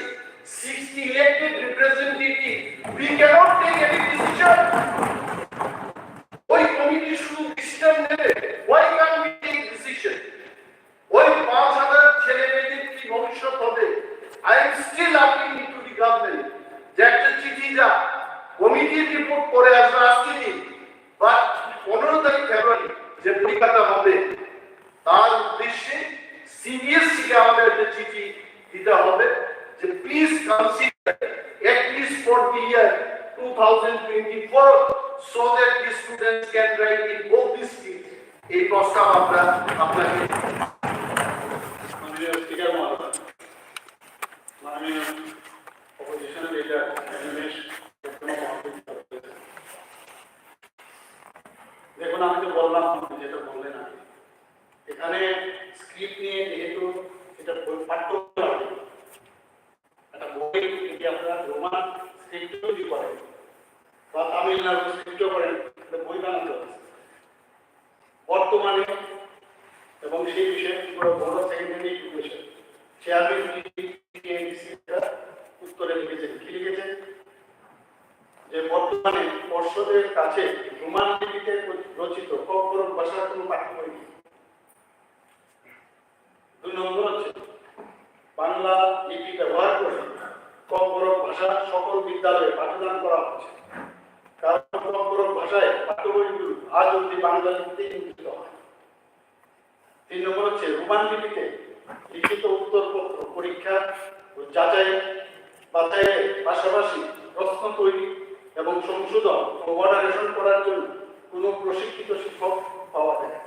60 elected representative, we cannot take any decision. ওই কমিটি শুধু ডিসিশন নেবে, why can't we take decision? ওই 5000 ছেলে মেয়েদের কি ভবিষ্যৎ হবে? I am still appealing to the government যে একটা চিঠি যা কমিটির রিপোর্ট করে আসবে আজকে দিন, বাট 15 তারিখ ফেব্রুয়ারি যে পরীক্ষাটা হবে তার উদ্দেশ্যে সিবিএসই কে আমাদের একটা চিঠি দিতে হবে যে please consider at least for the year 2024 so that the students can write in both these fields. এই প্রস্তাব আমরা আপনাকে মাননীয় স্পিকার মহোদয়, মাননীয় অপোজিশন লিডার রমেশ, দেখুন আমি তো বললাম যেটা বললেন আপনি, এখানে স্ক্রিপ্ট নিয়ে যেহেতু এটা পাঠ্য একটা বই, যদি আপনারা রোমান স্ক্রিপ্ট তৈরি করেন বা তামিলনাড়ু স্ক্রিপ্টও করেন, বই বানাতে হবে বর্তমানে। এবং সেই বিষয়ে বড় সেকেন্ডারি এডুকেশন চেয়ারম্যান উত্তরে লিখেছেন, কি লিখেছেন যে বর্তমানে পর্ষদের কাছে রোমান লিপিতে রচিত ককবরক ভাষার কোনো পাঠ্য বই নেই। 2 নম্বর হচ্ছে বাংলা লিপি ব্যবহার করে ককবরক ভাষা সকল বিদ্যালয়ে পাঠদান করা হচ্ছে, কারণ ককবরক ভাষায় পাঠ্য বইগুলো আজ অবধি বাংলা লিপিতে মুদ্রিত হয়। 3 নম্বর হচ্ছে রোমান লিপিতে লিখিত উত্তরপত্র পরীক্ষা ও যাচাই বাছাইয়ের পাশাপাশি প্রশ্ন তৈরি এবং সংশোধন ও মডারেশন করার জন্য কোনো প্রশিক্ষিত শিক্ষক পাওয়া যায় না।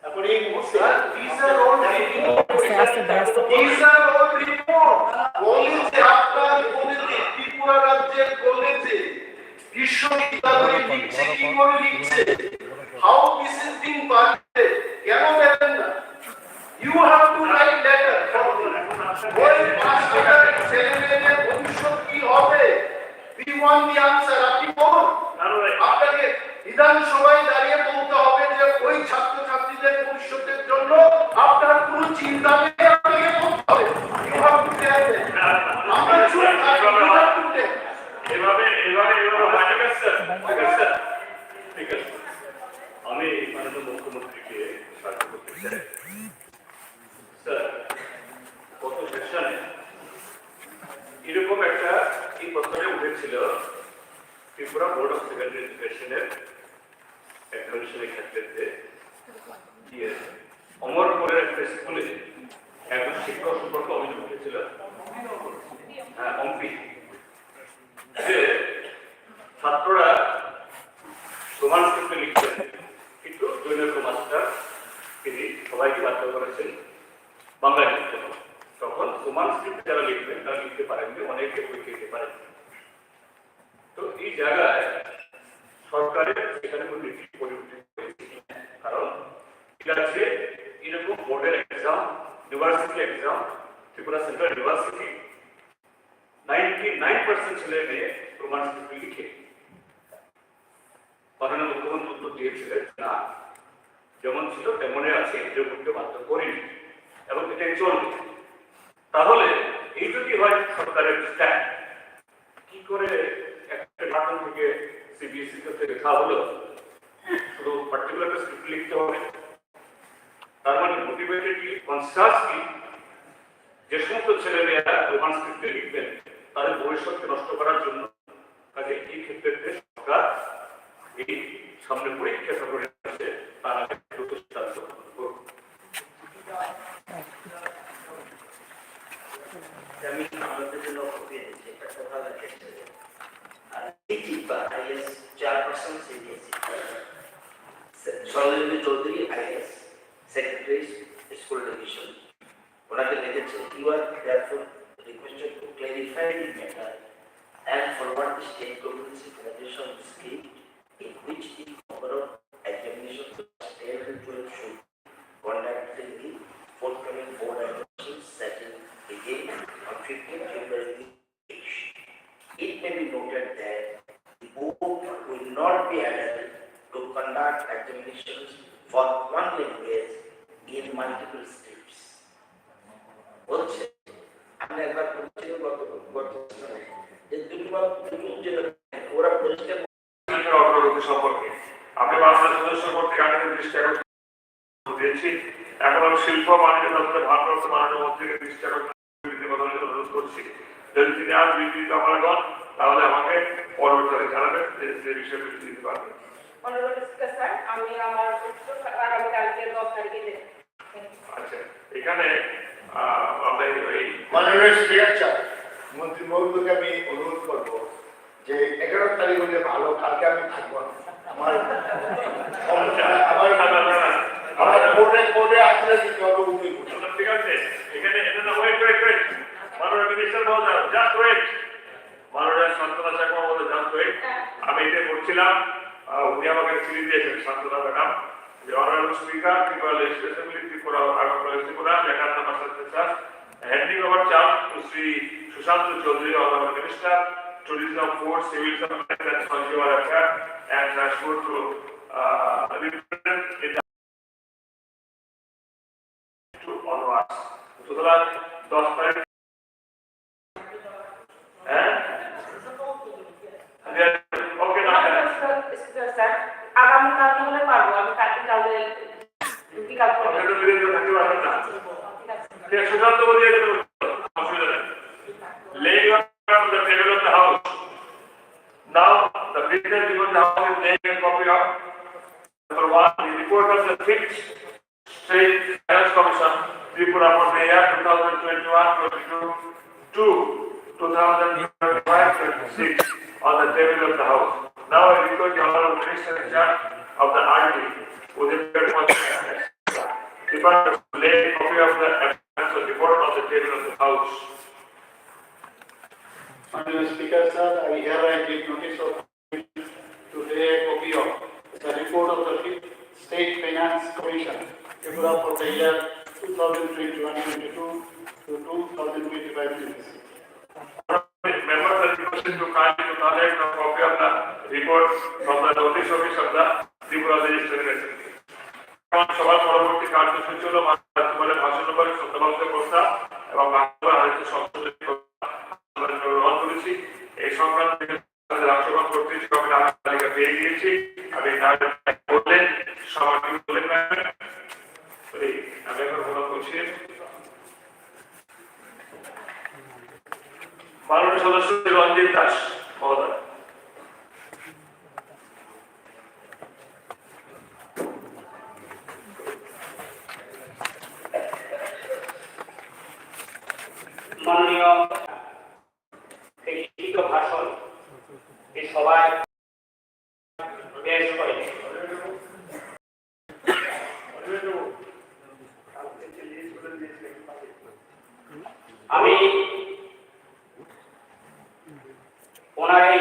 এখন এই মুহূর্তে ত্রিপুরা রাজ্যের কলেজে বিশ্ববিদ্যালয়ে লিখছে, কি করে লিখছে, how this is being parted, কেন দেবেন না? You have to write letter for ওই 5000 ছেলেমেয়েদের ভবিষ্যৎ কি হবে? We want the answer. আপনি বলুন, আপনাকে বিধানসভায় দাঁড়িয়ে বলতে হবে যে ওই ছাত্রছাত্রীদের ভবিষ্যতের জন্য আপনার কোনো চিন্তা নেই, আপনাকে বলতে হবে you have to tell them. আমরা চুপ থাকি, ইউ হ্যাভ টু টেল। এভাবে ঠিক আছে, আমি মাননীয় মুখ্যমন্ত্রীকে সাহায্য করতে চাই। স্যার, গত সেশনে এরকম একটা এই প্রশ্নে উঠেছিল ত্রিপুরা বোর্ড অফ সেকেন্ডারি এডুকেশনের এক্সামিনেশনের ক্ষেত্রে অমরপুরের একটা স্কুলে একজন শিক্ষক সম্পর্কে অভিযোগ উঠেছিল, অম্পি, যে ছাত্ররা রোমান স্ক্রিপ্টে লিখতেন, কিন্তু জৈনক মাস্টার তিনি সবাইকে বাধ্য করেছেন বাংলায় লিখতে হবে। তখন রোমান স্ক্রিপ্টে যারা লিখবেন তারা লিখতে পারেননি, অনেকে বই লিখতে পারেন। তো এই জায়গায় সরকারের এখানে কোনো নীতি পরিবর্তন হয়েছে, কারণ এটা আছে এরকম বোর্ডের exam, university exam, Tripura central university 99% ছেলে মেয়ে রোমান স্ক্রিপ্টে লিখে। মাননীয় মুখ্যমন্ত্রী উত্তর দিয়েছিলেন, না, যেমন ছিল তেমনই আছে, এরকমকে বাধ্য করিনি এবং এটাই চলবে। তাহলে এই যদি হয় সরকারের স্ট্যান্ড, কি করে একটা ঢাকা থেকে সিবিএসই তে লেখা হলো শুধু পার্টিকুলার স্ক্রিপ্ট লিখতে হবে, তার মানে মোটিভেটেডলি কনসাসলি যে সমস্ত ছেলে মেয়েরা রোমান স্ক্রিপ্টে লিখবেন তাদের ভবিষ্যৎকে নষ্ট করার জন্য। কাজে এই ক্ষেত্রে সরকার এই সামনে পরীক্ষা করে আছে, তার আগে দ্রুত সিদ্ধান্ত করুন। আমি আমাদের জন্য পেয়েছি একটা কথা লিখেছে আর টিটি বা IAS chairperson CBSE Sarojini Chowdhury IAS secretary school division, ওনাকে লিখেছে, you are therefore requested to clarify the matter and forward the state government's implementation scheme in which the number of examinations of 10 and 12 should conduct in the forthcoming board examinations settled again on 15th February. It may be noted that the board will not be able to conduct examinations for one language in multiple states. বলছে আমি একবার বলছি অগ্রগতি সম্পর্কে আমি বাংলাদেশ সদস্য কর্তৃক আগে দৃষ্টি আকর্ষণ দিয়েছি। এখন আমি শিল্প বাণিজ্য দপ্তরের ভারপ্রাপ্ত মাননীয় মন্ত্রীকে দৃষ্টি আকর্ষণ অনুরোধ করছি, যদি তিনি আজ বিবৃতি জমা করেন তাহলে আমাকে পরবর্তীতে জানাবেন যে বিষয়ে বিবৃতি দিতে পারবেন। স্যার, আমি আমার আগামীকালকে 10 তারিখে দেব। আচ্ছা, এখানে আমরা এই মাননীয় স্পিকার মন্ত্রী মহোদয়কে আমি অনুরোধ করবো যে 11 তারিখ হলে ভালো, কালকে আমি থাকবো না। আমার কোর্টে আসলে দিতে হবে উকিল। ঠিক আছে, এখানে ওয়েট মাননীয় মিনিস্টার মহোদয়, জাস্ট ওয়েট, মাননীয় সান্তনা চাকমা মহোদয়, জাস্ট ওয়েট। আমি এটা করছিলাম, উনি আমাকে চিঠি দিয়েছেন সান্তনা ম্যাডাম, যে honourable speaker Tripura legislative assembly Tripura আগামী ত্রিপুরা লেখার number 77 handing over charge to Sri Sushant Chaudhary, Honorable Minister, Tourism, Port, Civil Supply and Consumer Affairs and Transport to represent in the to onwards. সুতরাং 10 তারিখ ওকে না স্যার, আগামীকাল হলে পারবো, আমি কালকে কালকে বিকাল করে আপনি তো বিরোধী থাকতে পারবেন না। কে সুশান্ত বলিয়ে দেবে, অসুবিধা নেই। Laying on the table of the house. Now the business given the house is laying a copy of number 1, the report of the 5th State Finance Commission, Tripura for the year 2021-22 to 2025-26 on the table of the house. Now I request the Honorable Minister in charge of the RD with the department to lay a copy of the report on the table of the house. Honorable Speaker, sir, I hereby give notice of to lay a copy of the report of the 5th State Finance Commission, Tripura for the year 2021-22 to 2025-26. Members are requested to kindly to collect a copy of the report from the notice office of the Tripura Legislative Assembly. সবার পরবর্তী কার্যসূচি হল বলে ভাষণ করে সত্যবাক্য প্রস্তাব এবং আরেকটি সংশোধনী গ্রহণ করেছি। এই সংক্রান্ত রাষ্ট্রবান কর্তৃক তালিকা পেয়ে গিয়েছি। আমি বললেন সবাইকে বললেন আমি এখন বলা করছি মাননীয় সদস্য রঞ্জিত দাস মহোদয়। শেষ করেন। আমি ওনার এই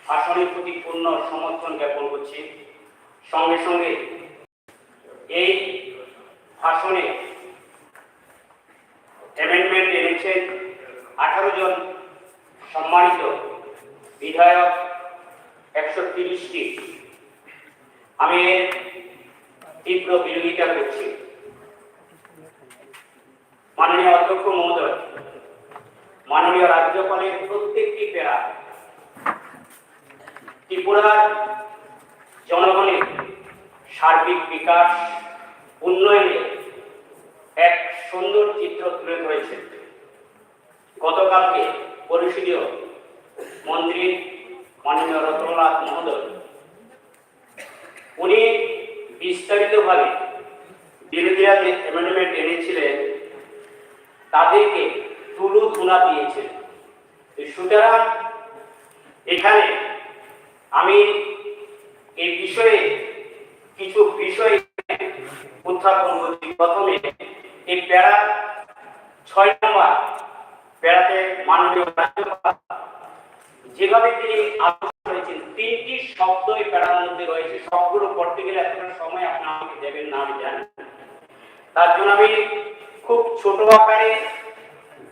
ভাষণের প্রতি পূর্ণ সমর্থন জ্ঞাপন করছি। সঙ্গে সঙ্গে এই ভাষণে অ্যামেন্ডমেন্ট এনেছেন 18 জন সম্মানিত বিধায়ক, 130টি। আমি এর তীব্র বিরোধিতা করছি। মাননীয় অধ্যক্ষ মহোদয়, মাননীয় রাজ্যপালের প্রত্যেকটি প্যারা ত্রিপুরার জনগণের সার্বিক বিকাশ উন্নয়নে এক সুন্দর চিত্র তুলে ধরেছে। গতকালকে পরিষদীয় মন্ত্রী মাননীয় রতনলাল মহোদয় উনি বিস্তারিতভাবে বিরোধীরা যে অ্যামেন্ডমেন্ট এনেছিলেন তাদেরকে তুলু ধুনা দিয়েছেন। সুতরাং এখানে আমি এই বিষয়ে কিছু বিষয় উত্থাপন করছি। প্রথমে এই প্যারা 6 নম্বর প্যারাতে মাননীয় রাজ্যপাল যেভাবে তিনি আলোচনা করেছেন, 3টি শব্দ এই প্যারার মধ্যে রয়েছে। সবগুলো পড়তে গেলে এতটা সময় আপনারা আমাকে দেবেন না, আমি জানি। তার জন্য আমি খুব ছোট আকারে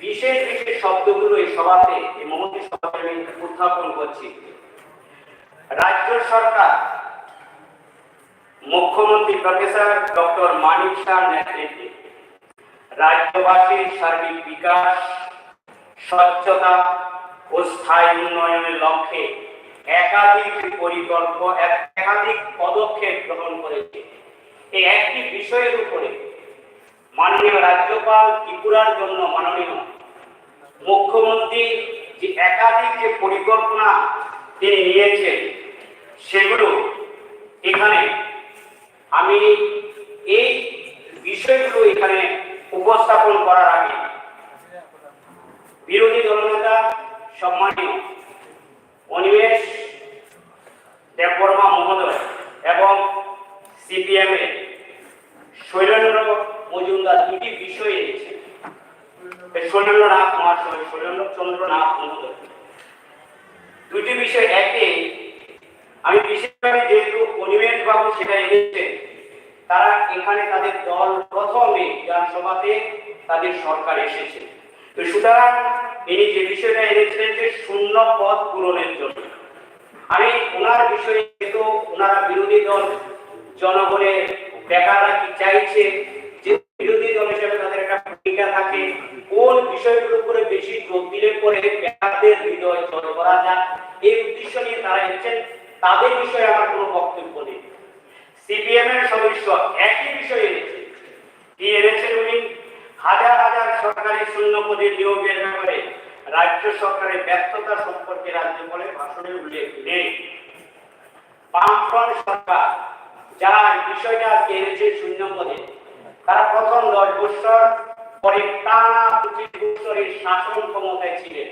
বিশেষ বিশেষ শব্দগুলো এই সভাতে, এই মহতী সভাতে আমি উত্থাপন করছি। রাজ্য সরকার মুখ্যমন্ত্রী প্রফেসর ডক্টর মানিক শাহর নেতৃত্বে রাজ্যবাসীর সার্বিক বিকাশ, স্বচ্ছতা ও স্থায়ী উন্নয়নের লক্ষ্যে একাধিক পদক্ষেপ গ্রহণ করেছে। এই একটি বিষয়ের উপরে মাননীয় রাজ্যপাল ত্রিপুরার জন্য মাননীয় মুখ্যমন্ত্রী যে একাধিক যে পরিকল্পনা তিনি নিয়েছেন সেগুলো এখানে আমি এই বিষয়গুলো এখানে উপস্থাপন করার আগে বিরোধী দলনেতা সম্মানীয় অনিমেষ দেববর্মা মহোদয় এবং সিপিএম এর শৈলেন্দ্র মজুমদার দুটি বিষয় এনেছেন। শৈলেন্দ্রনাথ মহাশয়, শৈলেন্দ্রচন্দ্রনাথ মহোদয় দুটি বিষয়। একে আমি বিশেষভাবে যেহেতু অনিমেষ বাবু সেটা এনেছেন, তারা এখানে তাদের দল প্রথমে বিধানসভাতে তাদের সরকার এসেছে। তো সুতরাং তিনি যে বিষয়টা এনেছিলেন যে শূন্য পদ পূরণের জন্য, আমি ওনার বিষয়ে যেহেতু ওনারা বিরোধী দল, জনগণের বেকাররা কি চাইছে, যে বিরোধী দল হিসেবে তাদের একটা ভূমিকা থাকে, কোন বিষয়গুলোর উপরে বেশি জোর দিলে পরে বেকারদের হৃদয় জয় করা যায়, এই উদ্দেশ্য নিয়ে তারা এসেছেন। তাদের বিষয়ে আমার কোনো বক্তব্য নেই। সিপিএম এর সদস্য একই বিষয় এনেছে। কি এনেছেন উনি? হাজার হাজার সরকারি শূন্য পদে নিয়োগের ব্যাপারে রাজ্য সরকারের ব্যর্থতা সম্পর্কে রাজ্যপালের ভাষণে উল্লেখ নেই। বামফ্রন্ট সরকার যার বিষয়টা আজকে এনেছে শূন্য পদে, তারা প্রথম 10 বছর পরে টানা 25 বছরের শাসন ক্ষমতায় ছিলেন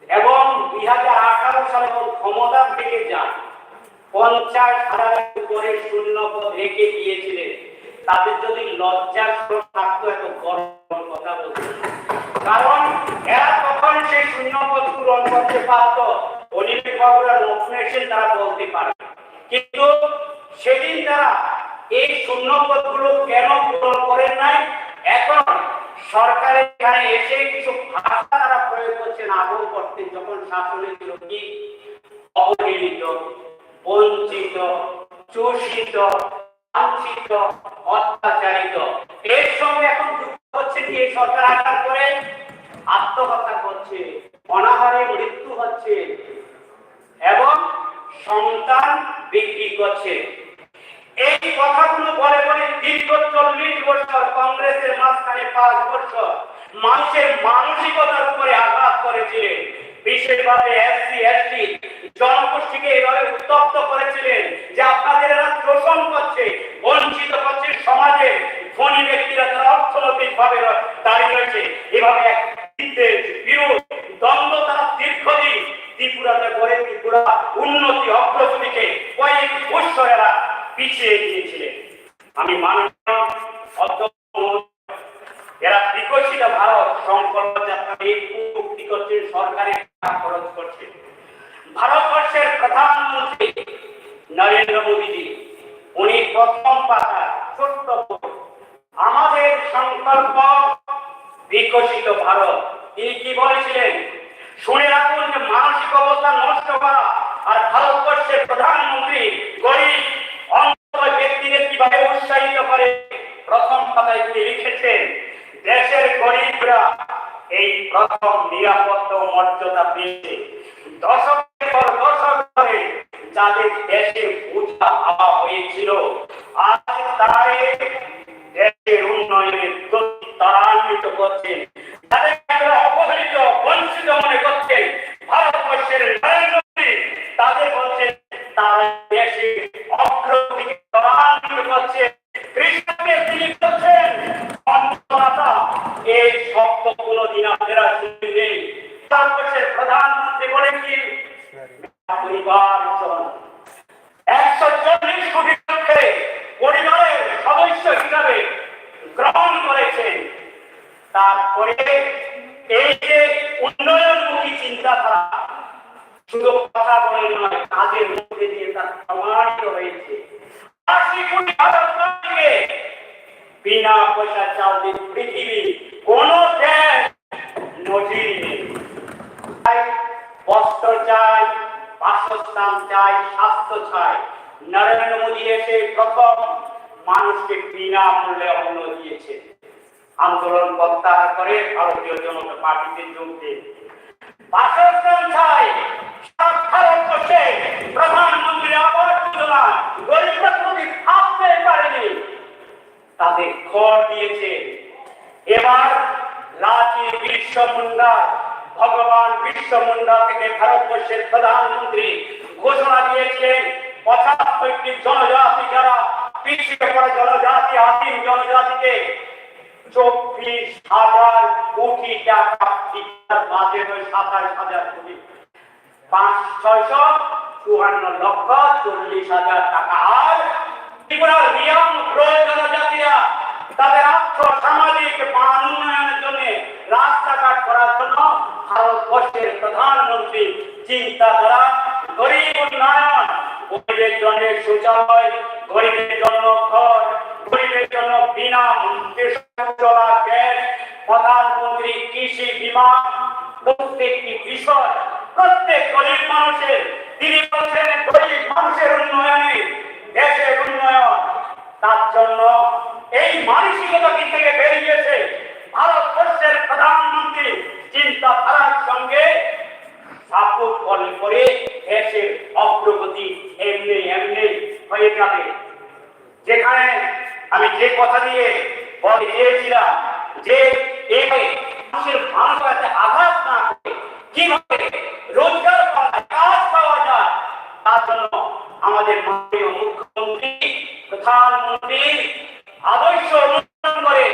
এবং 2018 সালে ক্ষমতা থেকে যান 50,000 উপরে শূন্য পদ রেখে দিয়েছিলেন। তাদের যদি লজ্জার থাকতো এত গর্ব কথা বলতো, কারণ এরা তখন সেই শূন্য পদ পূরণ করতে পারত। অনিল বাবুরা নতুন তারা বলতে পারে, কিন্তু সেদিন তারা এই শূন্য পদগুলো কেন পূরণ করেন নাই? এখন সরকারের এখানে এসে কিছু ভাষা তারা প্রয়োগ করছেন। আগেও করতেন যখন শাসনে ছিল, কি অবহেলিত, বঞ্চিত, চোষিত, লাঞ্ছিত, অত্যাচারিত। এর সঙ্গে এখন যুক্ত হচ্ছে কি এই সরকার আসার পরে আত্মহত্যা করছে, অনাহারে মৃত্যু হচ্ছে এবং সন্তান বিক্রি করছে। এই কথাগুলো বলে বলে দীর্ঘ 40 বছর কংগ্রেসের মাঝখানে 5 বছর মানুষের মানসিকতার উপরে আঘাত করেছিলেন। বিশেষভাবে এসসি এসটি জনগোষ্ঠীকে এভাবে উত্তপ্ত করেছিলেন যে আপনাদের এরা শোষণ করছে, বঞ্চিত করছে। সমাজে ধনী ব্যক্তিরা যারা অর্থনৈতিক ভাবে দাঁড়িয়ে রয়েছে, এভাবে এক বিরোধ দ্বন্দ্ব তারা দীর্ঘদিন ত্রিপুরাতে করে ত্রিপুরা উন্নয়ন উন্নতি অগ্রগতিকে কয়েক বছর এরা পিছিয়ে দিয়েছিলেন। আমি মাননীয় অধ্যক্ষ এরা বিকশিত ভারত সংকল্প যাত্রাকে উন্নতি করছেন, সরকারের টাকা খরচ করছে। ভারতবর্ষের প্রধানমন্ত্রী নরেন্দ্র মোদীজি উনি প্রথম পাতা ছোট্ট আমাদের সংকল্প বিকশিত ভারত, তিনি কি বলেছিলেন শুনে রাখুন যে মানসিক অবস্থা নষ্ট করা আর ভারতবর্ষের প্রধানমন্ত্রী গরিব অন্তর ব্যক্তিদের কিভাবে উৎসাহিত করে প্রথম পাতায় তিনি লিখেছেন দেশের গরিবরা এই প্রথম নিরাপত্তা ও মর্যাদা পেয়েছে। দশকের পর দশক ধরে যাদের দেশে বোঝা হওয়া হয়েছিল আজ তারাই দেশের উন্নয়নের গতি ত্বরান্বিত করছেন। যাদের অবহেলিত বঞ্চিত মনে করছেন ভারতবর্ষের নরেন্দ্র মোদী, তাদের বলছেন তারা দেশে অগ্রগতিকে ত্বরান্বিত করছে। কৃষকদের তিনি করছেন অন্তরাতা এই শব্দগুলো দিন আপনারা শুনলেন। ভারতবর্ষের প্রধানমন্ত্রী বলেন কি পরিবার 140 কোটি লোককে পরিবারের সদস্য হিসাবে গ্রহণ করেছেন। তারপরে এই যে উন্নয়নমুখী চিন্তাধারা শুধু কথা বলে নয়, কাজের মধ্যে দিয়ে তা প্রমাণিত হয়েছে। 80 কোটি ভারতবাসীকে বিনা পয়সা চাল দিয়ে পৃথিবী কোন দেশ নজির নেই। বস্ত্র চাই, বাসস্থান চাই, স্বাস্থ্য চাই। নরেন্দ্র মোদী এসে প্রথম মানুষকে বিনামূল্যে অন্ন দিয়েছে। আন্দোলন প্রত্যাহার করে ভারতীয় জনতা পার্টিতে যোগ দেন। বাসস্থান চাই, ভারতবর্ষে প্রধানমন্ত্রী আবাস যোজনা গরিবরা কোনোদিন ভাবতে পারেনি, তাদের ঘর দিয়েছে। এবার লাঠি বিরসা মুন্ডা, ভগবান বিরসা মুন্ডা থেকে ভারতবর্ষের প্রধানমন্ত্রী ঘোষণা দিয়েছিলেন 75টি জনজাতি যারা পিছিয়ে পড়া জনজাতি আদিম জনজাতিকে 24,000 কোটি টাকা বাজে 27,000 কোটি 654,40,00,000 টাকা। আর ত্রিপুরার নিয়ম জনজাতিরা তাদের আর্থ সামাজিক মান উন্নয়নের জন্য রাস্তাঘাট করার জন্য ভারতবর্ষের প্রধানমন্ত্রী চিন্তাধারা গরিব উন্নয়ন, গরিবের জন্য শৌচালয়, গরিবের জন্য ঘর, গরিবের জন্য বিনা মূল্যে চলা গ্যাস, প্রধানমন্ত্রী কৃষি বীমা, প্রত্যেকটি বিষয় প্রত্যেক গরিব মানুষের তিনি বলছেন গরিব মানুষের উন্নয়নে দেশের উন্নয়ন। তার জন্য এই মানসিকতা থেকে বেরিয়েছে ভারতবর্ষের প্রধানমন্ত্রী চিন্তাধারার সঙ্গে সাপোর্ট করে দেশের অগ্রগতি এমনি এমনি হয়ে যাবে। যেখানে আমি যে কথা দিয়ে বলে দিয়েছিলাম যে এই মানুষের মানসিকতায় আঘাত না করে কিভাবে রোজগার কাজ পাওয়া যায় তার জন্য আমাদের মাননীয় মুখ্যমন্ত্রী প্রধানমন্ত্রীর আদর্শ অনুসরণ করে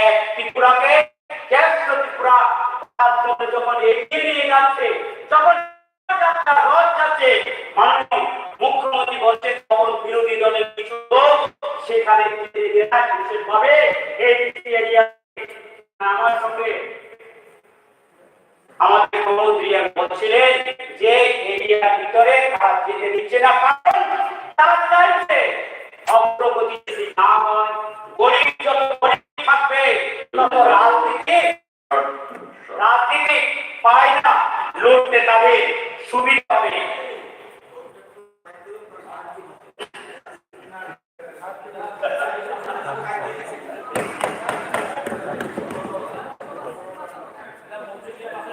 এক ত্রিপুরাকে শ্রেষ্ঠ ত্রিপুরা যখন এগিয়ে নিয়ে যাচ্ছে, যখন রথ যাচ্ছে, মাননীয় মুখ্যমন্ত্রী বলছেন তখন বিরোধী দলের কিছু লোক সেখানে বিশেষভাবে এই এরিয়া আমার সঙ্গে আমাদের মুখ্যমন্ত্রী বলছিলেন যে এরিয়ার ভিতরে তারা যেতে দিচ্ছে না, কারণ তারা চাইছে অগ্রগতি যদি না হয়, গরিব যত গরিব থাকবে তত রাজনীতি পায় না, লড়তে তাদের সুবিধা হবে।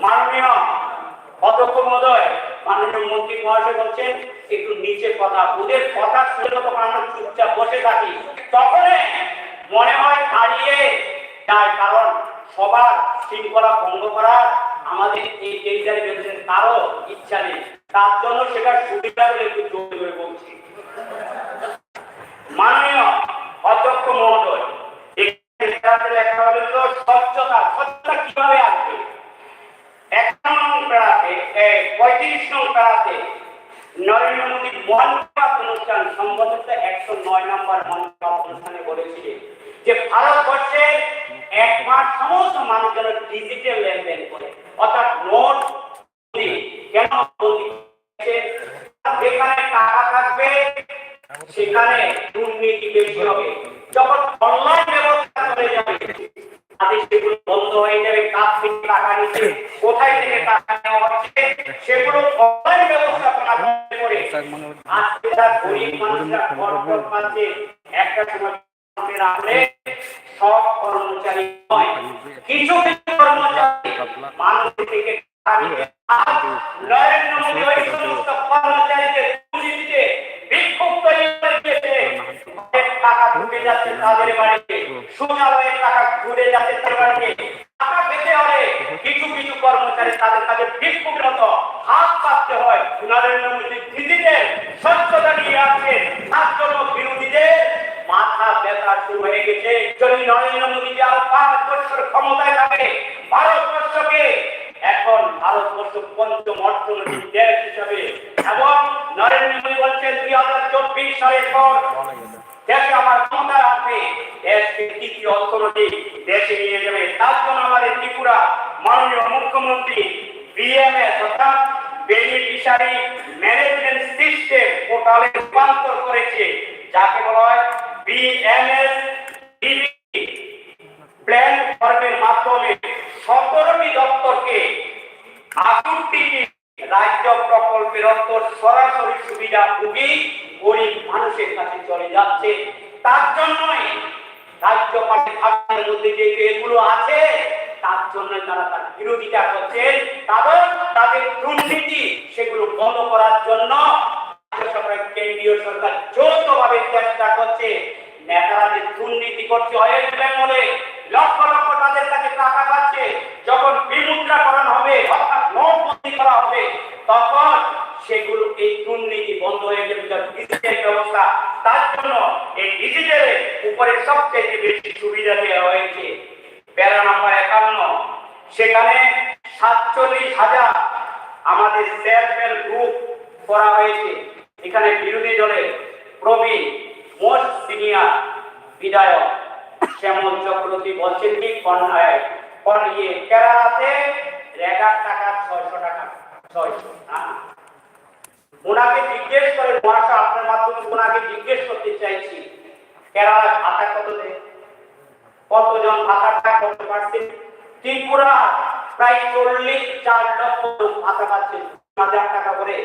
মাননীয় অধ্যক্ষ মহোদয়, মাননীয় মন্ত্রী মহাশয় বলছেন একটু নিচে কথা, ওদের কথা শুনে যখন আমরা চুপচাপ বসে থাকি তখন মনে হয় দাঁড়িয়ে যায়, কারণ সবার শৃঙ্খলা ভঙ্গ করার আমাদের এই জায়গায় রয়েছে তারও ইচ্ছা নেই, তার জন্য সেটা সুবিধা বলে একটু জোর করে বলছি। মাননীয় অধ্যক্ষ মহোদয়, স্বচ্ছতা কিভাবে আসবে? 1 নং প্যারাতে 35 নং প্যারাতে নরেন্দ্র মোদী মন কি বাত অনুষ্ঠান সম্ভবত 109 নম্বর মন কি বাত অনুষ্ঠানে বলেছিলেন যে ভারতবর্ষের 1 মাস সমস্ত মানুষ যেন ডিজিটাল লেনদেন করে, অর্থাৎ নোট কেন যেখানে টাকা থাকবে সেখানে দুর্নীতি বেশি হবে। যখন অনলাইন ব্যবস্থা চলে যাবে তাদের সেগুলো বন্ধ হয়ে যাবে। কাছ থেকে টাকা নিচ্ছে, কোথায় থেকে টাকা নেওয়া হচ্ছে, সেগুলো অনলাইন ব্যবস্থাপনা করে আজকে তার গরিব মানুষরা ঘর পাচ্ছে। একটা সময় রাখলে সব কর্মচারী নয়, কিছু কিছু কর্মচারী মানুষ থেকে নরেন্দ্র মোদী ওই সমস্ত কর্মচারীদের দুর্নীতিতে বিক্ষোভ তৈরি করে দিয়েছে। টাকা ঢুকে যাচ্ছে তাদের বাড়িতে, সুনামের টাকা ঘুরে যাচ্ছে তাদের বাড়িতে। টাকা পেতে হলে কিছু কিছু কর্মচারী তাদের কাছে বিক্ষোভের মতো হাত পাততে হয়। নরেন্দ্র মোদী দিদিদের স্বচ্ছতা নিয়ে আসছে, তার জন্য বিরোধীদের মাথা ব্যথা শুরু হয়ে গেছে। যদি নরেন্দ্র মোদী আরো 5 বছর ক্ষমতায় থাকে, ভারতবর্ষকে এখন ভারতবর্ষ পঞ্চম অর্থনৈতিক দেশ হিসাবে, এবং নরেন্দ্র মোদী বলছেন 2024 সালের পর দেশে আমার ক্ষমতা আছে, দেশকে তৃতীয় অর্থনৈতিক দেশে নিয়ে যাবে। তার জন্য আমাদের ত্রিপুরা মাননীয় মুখ্যমন্ত্রী বিএমএস অর্থাৎ বেনিফিশিয়ারি ম্যানেজমেন্ট সিস্টেম পোর্টালে রূপান্তর করেছে, যাকে বলা হয় বিএমএস প্ল্যান ফর্মের মাধ্যমে 17টি দপ্তরকে 68টি রাজ্য প্রকল্পের অর্থ সরাসরি সুবিধাভোগী গরিব মানুষের কাছে চলে যাচ্ছে। তার জন্যই রাজ্য পাঠ্যের মধ্যে যে এগুলো আছে তার জন্য তারা তার বিরোধিতা করছেন, কারণ তাদের দুর্নীতি সেগুলো বন্ধ করার জন্য কেন্দ্রীয় সরকার যৌথভাবে চেষ্টা করছে। নেতারা যে দুর্নীতি করছে, ওয়েস্ট বেঙ্গলে লক্ষ লক্ষ তাদের কাছে টাকা পাচ্ছে, যখন বিমুদ্রাকরণ হবে অর্থাৎ নোটবন্দি করা হবে তখন সেগুলো এই দুর্নীতি বন্ধ হয়ে যাবে। ডিজিটাল ব্যবস্থা, তার জন্য এই ডিজিটালের উপরে সবচেয়ে বেশি সুবিধা দেওয়া হয়েছে। প্যারা নাম্বার 51 সেখানে 47,000 আমাদের সেলফ হেল্প গ্রুপ করা হয়েছে। এখানে বিরোধী দলের প্রবীণ মোস্ট সিনিয়র বিধায়ক শ্যামল চক্রবর্তী বলছেন কি কেরালাতে রেগার টাকা 600 টাকা 600। ওনাকে জিজ্ঞেস করে মহাশয়, আপনার মাধ্যমে ওনাকে জিজ্ঞেস করতে চাইছি কেরালা ভাতা কত দেয়, কতজন ভাতাটা কত পাচ্ছে? ত্রিপুরা প্রায় 44 লক্ষ ভাতা পাচ্ছে 1000 টাকা করে।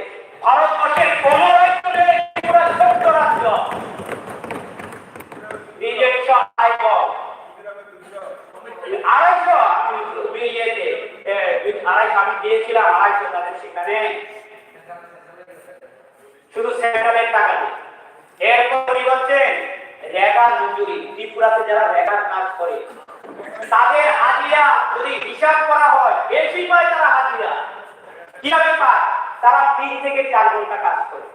ভারতবর্ষের কোন রাজ্য নেই, ত্রিপুরা ছোট্ট রাজ্য, নিজস্ব আয় কম 250 আমি দিয়েছিলাম 250 তাদের সেখানে শুধু সেন্ট্রালের টাকা দিয়ে। এরপর বলছেন রেগার মজুরি, ত্রিপুরাতে যারা রেগার কাজ করে তাদের হাজিরা যদি হিসাব করা হয় বেশি পায় তারা হাজিরা। কিভাবে পায়? তারা 3 থেকে 4 ঘন্টা কাজ করে।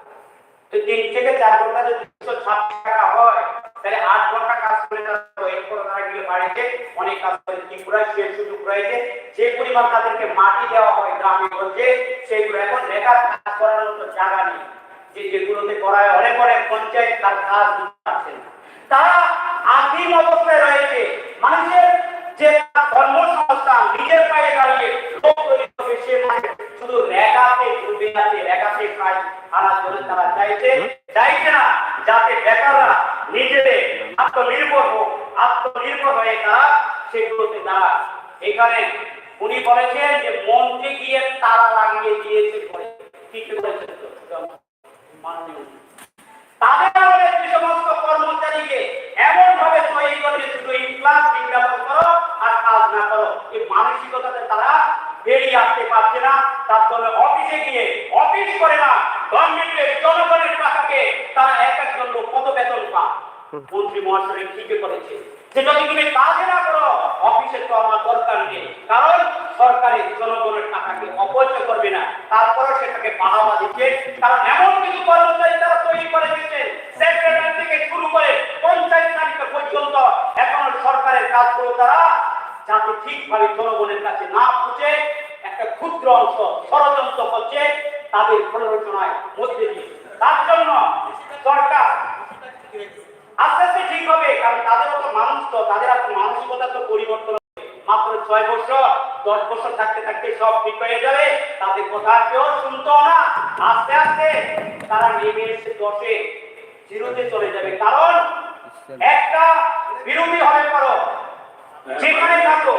তো 3 থেকে 4 ঘন্টা যদি 260 টাকা হয় তাহলে 8 ঘন্টা কাজ করে তারা এরপর তারা গিয়ে বাড়িতে অনেক কাজ করে। ত্রিপুরায় সে সুযোগ রয়েছে, যে পরিমাণ তাদেরকে মাটি দেওয়া হয় গ্রামে গঞ্জে, সেগুলো এখন রেগার কাজ করার মতো জায়গা নেই। যেগুলোতে করা হয় অনেক অনেক পঞ্চায়েত তার কাজ পাচ্ছে না, তারা আদিম অবস্থায় রয়েছে। মানুষের যে কর্মসংস্থান নিজের পায়ে দাঁড়িয়ে লোক তৈরি করবে, সে শুধু রেগাতে ডুবে আছে, রেগাতে কাজ আনার জন্য তারা চাইছে না যাতে বেকাররা নিজেদের আত্মনির্ভর হয়ে তারা সেগুলোতে তারা। এখানে উনি বলেছেন যে মন্ত্রী গিয়ে তারা লাগিয়ে দিয়েছে বলে কি বলেছেন তাদের আমাদের যে সমস্ত কর্মচারীকে এমন ভাবে তৈরি করে শুধু ইনক্লাস বিজ্ঞাপন করো আর কাজ না করো, এই মানসিকতাতে তারা বেরিয়ে আসতে পারছে না। তার জন্য অফিসে গিয়ে অফিস করে না, গভর্নমেন্টের জনগণের টাকাকে তারা এক একজন লোক কত বেতন পায়। মন্ত্রী মহাশয় ঠিকই করেছে যে যদি তুমি কাজ না করো অফিসে তো আমার দরকার নেই, কারণ সরকারের জনগণের টাকাকে অপচয় করবে না। তারপরে সেটাকে বাড়াবা দিচ্ছে, কারণ এমন কিছু কর্মচারী তারা তৈরি করে দিচ্ছে সেক্রেটারি থেকে শুরু করে পঞ্চায়েত তালিকা পর্যন্ত এখন সরকারের কাজগুলো তারা যাতে ঠিকভাবে জনগণের কাছে না পৌঁছে একটা ক্ষুদ্র অংশ ষড়যন্ত্র করছে তাদের প্ররোচনায় মধ্যে দিয়ে। বছর 10 বছর থাকতে থাকতে সব ঠিক হয়ে যাবে, তাদের কথা কেউ শুনতো না। আস্তে আস্তে তারা নেমে এসে 10-এ 0-তে চলে যাবে। কারণ একটা বিরোধী হয়ে পড়ো, যেখানে থাকো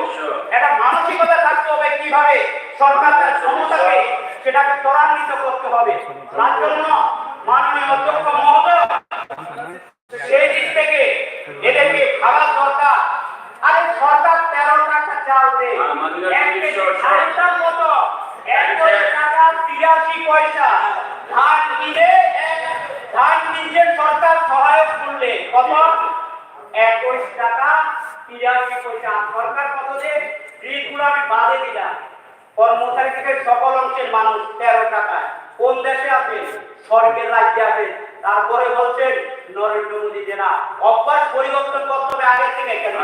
একটা মানসিকতা থাকতে হবে কিভাবে সরকার তার ক্ষমতাকে সেটাকে ত্বরান্বিত করতে হবে। তার জন্য মাননীয় অধ্যক্ষ মহোদয় সেই দিক থেকে এদেরকে ভাবা দরকার। আরে সরকার 13 টাকা চাল দেয়, 1 কেজি চালের মতো 1 টাকা 83 পয়সা। ধান কিনলে সরকার সহায়ক মূল্যে কত? 21 টাকা 83 পয়সা। সরকার কত দেয়? ঋণগুলো আমি বাদে দিলাম, কর্মচারী থেকে সকল অংশের মানুষ 13 টাকা। কোন দেশে আছে? স্বর্গের রাজ্যে আছে। তারপরে বলছেন নরেন্দ্র মোদী যে না, অভ্যাস পরিবর্তন করতে হবে আগে থেকে। কেন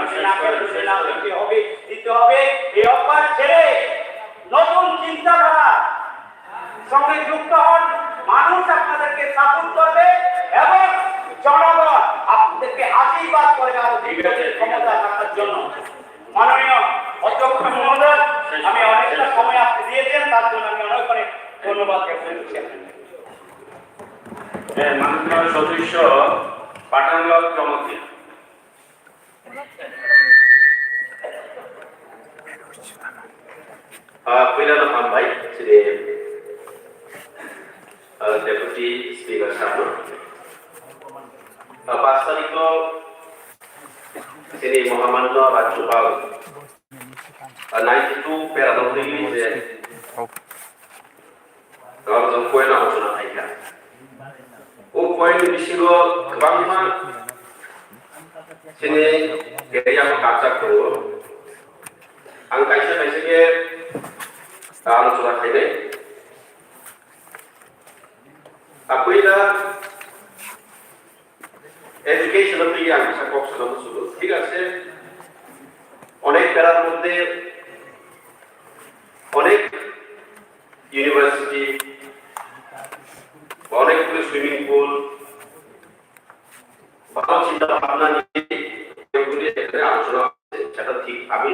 দিতে হবে। এই অভ্যাস ছেড়ে নতুন চিন্তাধারা সঙ্গে যুক্ত হন। মানুষ আপনাদেরকে সাপোর্ট করবে এবং জনগণ আপনাদেরকে আশীর্বাদ করবে আরো দীর্ঘদিন ক্ষমতা থাকার জন্য। মাননীয় অধ্যক্ষ মহোদয়, আমি অনেকটা সময় আপনি দিয়েছেন, তার জন্য আমি অনেক অনেক ধন্যবাদ জ্ঞাপন করছি। মাননীয় সদস্য পাঠানলাল চমৎকার। पहिला हामबाय जेरै डेपुटी स्पिकार साहब 5 तारिख जेरै महामान्य राज्यपाल 92 पेरादोंनि जे गावजों पयेन्ट आलोचना थायो ओ पयेन्ट बिसिङाव गोबांथा जेरै एरियाखौ कापजाखौ आं खायसे आलोचना थायो। पहिला एजुकेशन থেকে আমি সব অপশন শুরু ঠিক আছে। অনেক প্যারার মধ্যে অনেক ইউনিভার্সিটি, অনেকগুলো সুইমিং পুল, ভালো চিন্তা ভাবনা নিয়ে এগুলি এখানে আলোচনা হচ্ছে, সেটা ঠিক। আমি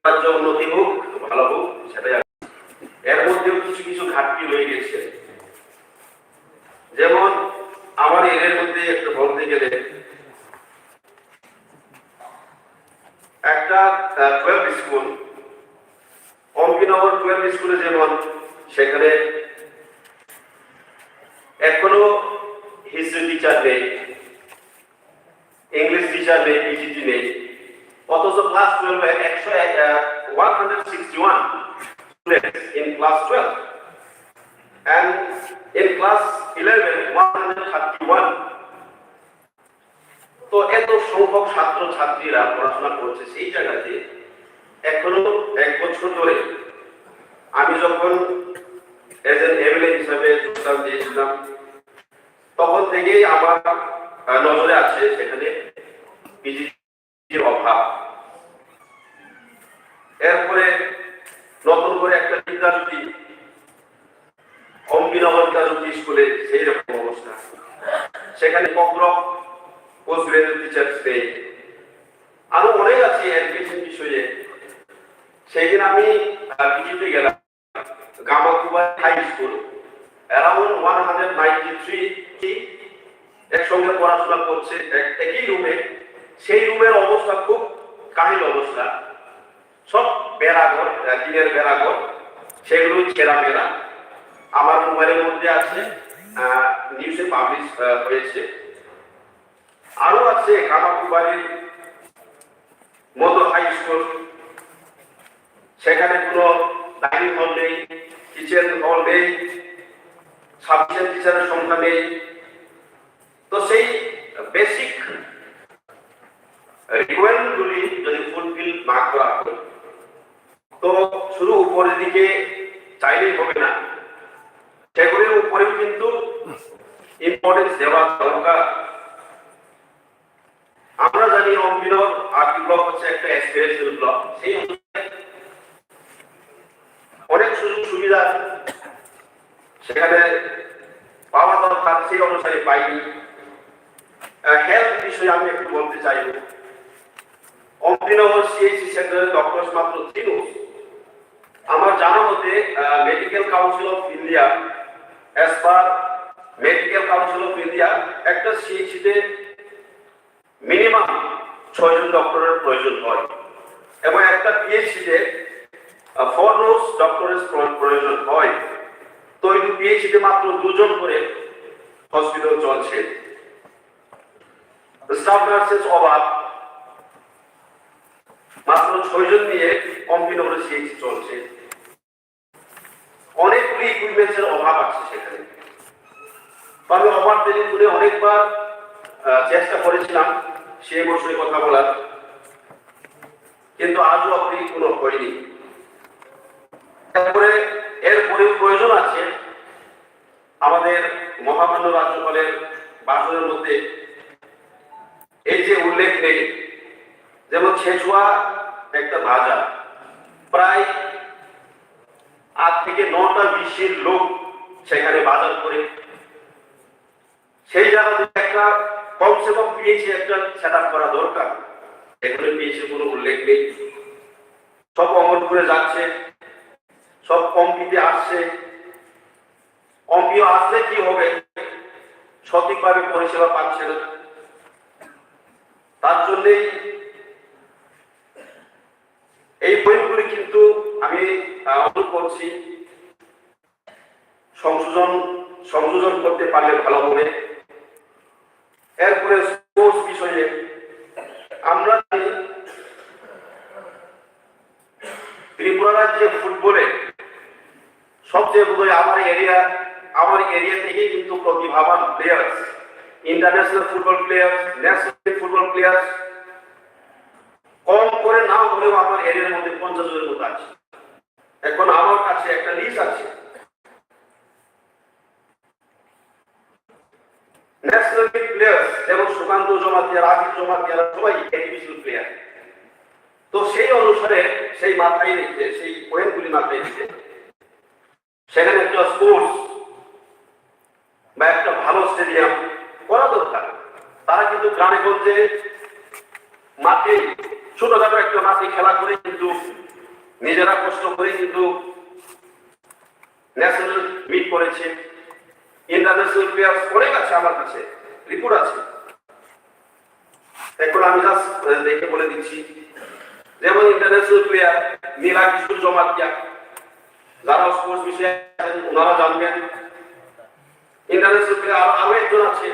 রাজ্য উন্নতি হোক, ভালো হোক, সেটাই। এর মধ্যেও কিছু কিছু ঘাটতি রয়ে গেছে। যেমন আমার এর মধ্যে একটু বলতে গেলে একটা 12 স্কুল, অম্বিনগর 12 স্কুলে যেমন সেখানে এখনো হিস্ট্রি টিচার নেই, ইংলিশ টিচার নেই, পিজিটি নেই। অথচ class 12 A 161 students in class 12 and in class 11 131. তো এত সংখ্যক ছাত্র ছাত্রীরা পড়াশোনা করছে সেই জায়গাতে এখনো 1 বছর ধরে আমি যখন এজ এন এমএলএ হিসাবে যোগদান দিয়েছিলাম তখন থেকেই আমার নজরে আছে সেখানে পিজিটির অভাব। এরপরে নতুন করে একটা বিদ্যালয় অম্বিনগর বিদ্যালয় স্কুলে সেই রকম অবস্থা, সেখানে কখরক পোস্ট গ্রাজুয়েট টিচার্স নেই। আরো অনেক আছে এডুকেশন বিষয়ে। সেদিন আমি পিজিতে গেলাম, গামাকুবা হাই স্কুল, অ্যারাউন্ড 193 একসঙ্গে পড়াশোনা করছে একই রুমে। সেই রুমের অবস্থা খুব কাহিল অবস্থা, সব বেড়াঘর, টিনের বেড়াঘর, সেগুলো ছেঁড়া বেড়া। আমার মোবাইলের মধ্যে আছে, নিউজে পাবলিশ হয়েছে। আরো আছে কামাকুবাড়ির মধ্য হাই স্কুল, সেখানে কোনো ডাইনিং হল নেই, কিচেন হল নেই, সাবজেক্ট টিচারের সংখ্যা নেই। তো সেই বেসিক রিকোয়ারমেন্টগুলি যদি ফুলফিল না করা হয় তো শুধু উপরের দিকে চাইলেই হবে না, সেগুলির উপরেও কিন্তু ইম্পর্টেন্স দেওয়া দরকার। আমরা জানি অম্বিনগর আর্টি ব্লক হচ্ছে একটা এক্সপিরিয়েন্সিয়াল ব্লক, সেই অনেক সুযোগ সুবিধা সেখানে পাওয়া দরকার, সেই অনুসারে পাইনি। হেলথ বিষয়ে আমি একটু বলতে চাইব। অম্বিনগর সিএইচসি সেন্টারে ডক্টরস মাত্র 3 আমার জানা মতে medical council of India as per medical council of India একটা সিএইচসিতে মিনিমাম 6 জন ডক্টরের প্রয়োজন হয় এবং একটা পিএইচডিতে 4 নোস ডক্টরের প্রয়োজন হয়। তো এই পিএইচডিতে মাত্র 2 জন করে হসপিটাল চলছে। স্টাফ নার্সেস অভাব, মাত্র 6 জন নিয়ে অম্বিনগরে সিএইচসি চলছে। অনেকগুলি ইকুইপমেন্টসের অভাব আছে সেখানে। আমি অভাব টেলিফোনে অনেকবার চেষ্টা করেছিলাম সেই বছরে কথা বলার, কিন্তু আজও অবধি কোনো হয়নি। তারপরে এরপরে প্রয়োজন আছে আমাদের মহামান্য রাজ্যপালের ভাষণের মধ্যে এই যে উল্লেখ নেই, যেমন ছেচুয়া একটা বাজার, প্রায় 8 থেকে 9টা বিশ্বের লোক সেখানে বাজার করে, সেই জায়গাতে একটা কমসে কম পিএইচি একটা সেট আপ করা দরকার। এখানে পিএইচির কোনো উল্লেখ নেই। সব অমরপুরে যাচ্ছে, সব কম্পিতে আসছে। কম্পিও আসলে কি হবে, সঠিকভাবে পরিষেবা পাচ্ছে না। তার জন্যই এই পয়েন্টগুলি কিন্তু আমি অনুরোধ করছি সংযোজন করতে পারলে ভালো হবে। এরপরে স্পোর্টস বিষয়ে আমরা ত্রিপুরা রাজ্যে ফুটবলে সবচেয়ে বোধহয় আমার এরিয়া থেকে কিন্তু প্রতিভাবান players, international football players, national football players কম করে না হলেও আমার এরিয়ার মধ্যে 50 জনের মতো আছে। এখন আমার কাছে একটা লিস্ট আছে, ন্যাশনাল প্লেয়ার্স যেমন সুকান্ত জমাতিয়া, রাজীব জমাতিয়া সবাই এডিভিশনাল প্লেয়ার। তো সেই অনুসারে সেই মাথায় রেখে, সেই পয়েন্টগুলি মাথায় রেখে সেখানে একটা স্পোর্টস বা একটা ভালো স্টেডিয়াম করা দরকার। তারা কিন্তু গ্রামে গঞ্জে মাঠে ছোটখাটো একটা মাঠে খেলা করে কিন্তু নিজেরা কষ্ট করে কিন্তু ন্যাশনাল মিট করেছে। ইন্টারন্যাশনাল প্লেয়ার্স অনেক আছে, আমার কাছে রিপোর্ট আছে। এখন আমি জাস্ট দেখে বলে দিচ্ছি, যেমন ইন্টারন্যাশনাল প্লেয়ার নীলা কিশোর জমাতিয়া, যারা স্পোর্টস বিষয়ে ওনারা জানবেন। ইন্টারন্যাশনাল প্লেয়ার আরো একজন আছে,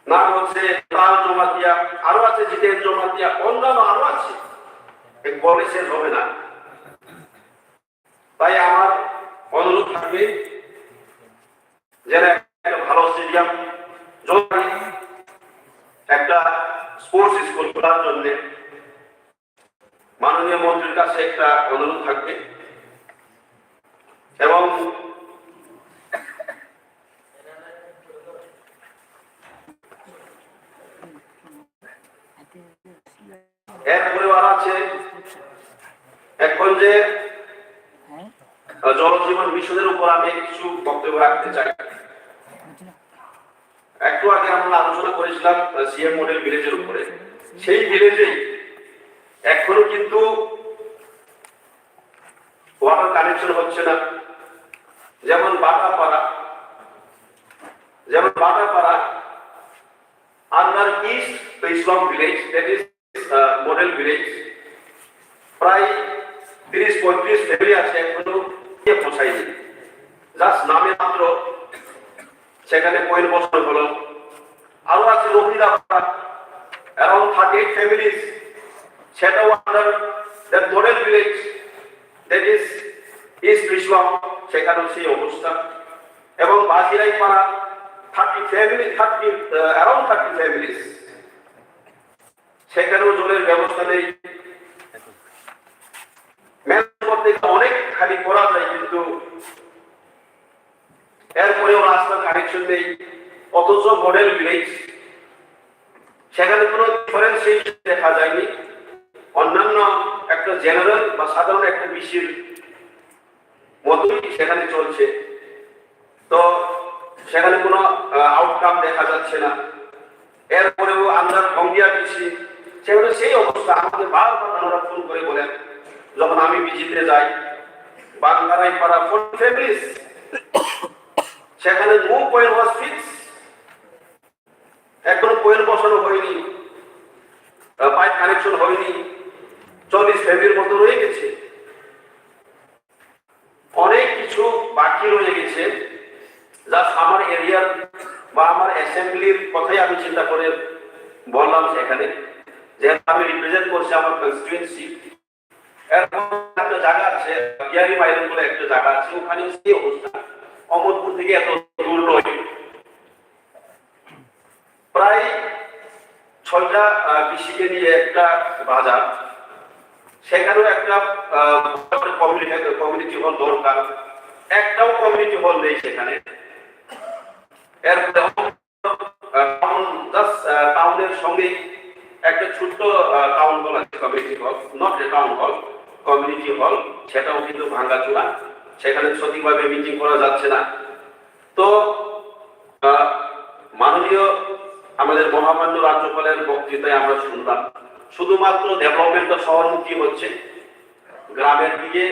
নাম হচ্ছে তাল জমাতিয়া, আরো আছে জিতেন জমাতিয়া, অন্যান্য আরো আছে, বলে শেষ হবে না। তাই আমার অনুরোধ থাকবে যেন একটা ভালো স্টেডিয়াম, একটা স্পোর্টস স্কুল খোলার জন্য মাননীয় মন্ত্রীর কাছে একটা অনুরোধ থাকবে। এবং এরপরে আর আছে এখন যে জলজীবন মিশনের উপর আমি কিছু বক্তব্য রাখতে চাই। একটু আগে আমরা আলোচনা করেছিলাম সিএম মডেল ভিলেজের উপরে। সেই ভিলেজে এখনো কিন্তু ওয়াটার কানেকশন হচ্ছে না। যেমন Batapara under East Islam village, that is model village, প্রায় 30-35 ফ্যামিলি আছে, এখনো পৌঁছায়নি। জাস্ট নামে মাত্র সেখানে পয়েন্ট বছর হলো। আরো আছে রোহিদাপাড়া, অ্যারাউন্ড 38 ফ্যামিলিজ, সেটাও under that model village, that is East Islam, সেখানেও সেই অবস্থা। এবং বাজিরাই পাড়া 30 ফ্যামিলিজ, সেখানেও জলের ব্যবস্থা নেই। অনেক খালি করা যায়, কিন্তু এরপরেও রাস্তার কানেকশন নেই। অথচ মডেল ভিলেজ, সেখানে কোনো ডিফারেন্সিয়েশন দেখা যায়নি। অন্যান্য একটা জেনারেল বা সাধারণ একটা বিশ্বের মতোই সেখানে চলছে। তো সেখানে কোনো আউটকাম দেখা যাচ্ছে না। এরপরেও আমরা গঙ্গিয়া পিসি সেগুলো সেই অবস্থা আমাকে বারবার ওনারা ফোন করে বলেন যখন আমি বিজিতে যাই বাংলারাই পাড়া 40 ফ্যামিলিস সেখানে নো পয়েন্ট ওয়াজ ফিক্স এখনো পয়েন্ট বসানো হয়নি পাইপ কানেকশন হয়নি 40 ফ্যামিলির মতো রয়ে গেছে অনেক কিছু বাকি রয়ে গেছে যা আমার এরিয়ার বা আমার অ্যাসেম্বলির কথাই আমি চিন্তা করে বললাম সেখানে যেহেতু আমি রিপ্রেজেন্ট করছি আমার কনস্টিটুয়েন্সি এরকম একটা জায়গা আছে গিয়ারি মাইলেন বলে একটা জায়গা আছে ওখানে সেই অবস্থা অমরপুর থেকে এত দূর নয় প্রায় 6টা কৃষিকে নিয়ে একটা বাজার সেখানেও একটা কমিউনিটি হল দরকার একটাও কমিউনিটি হল নেই সেখানে এরপরে টাউনের সঙ্গে একটা ছোট্ট টাউন হল আছে community hall not a town hall community hall সেটাও কিন্তু ভাঙ্গাচোরা সেখানে সঠিকভাবে মিটিং করা যাচ্ছে না তো মাননীয় আমাদের মহামান্য রাজ্যপালের বক্তৃতায় আমরা শুনলাম শুধুমাত্র ডেভেলপমেন্টটা শহরমুখী হচ্ছে গ্রামের দিকে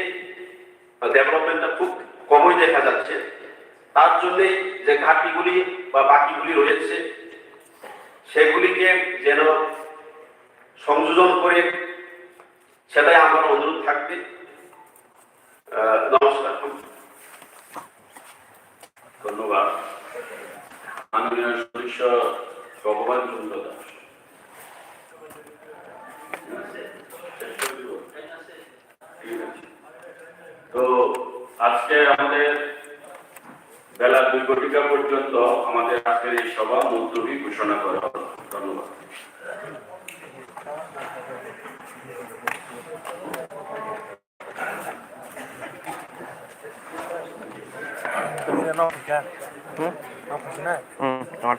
ডেভেলপমেন্টটা খুব কমই দেখা যাচ্ছে তার জন্য যে ঘাটতিগুলি বা বাকিগুলি রয়েছে সেগুলিকে যেন সংযোজন করে সেটাই আমার অনুরোধ থাকবে নমস্কার ধন্যবাদ মাননীয় সদস্য ভগবান চন্দ্র দাস তো আজকে আমাদের বেলা 2 ঘটিকা পর্যন্ত আমাদের আজকের এই সভা মুলতবি ঘোষণা করা হলো ধন্যবাদ No, no, no.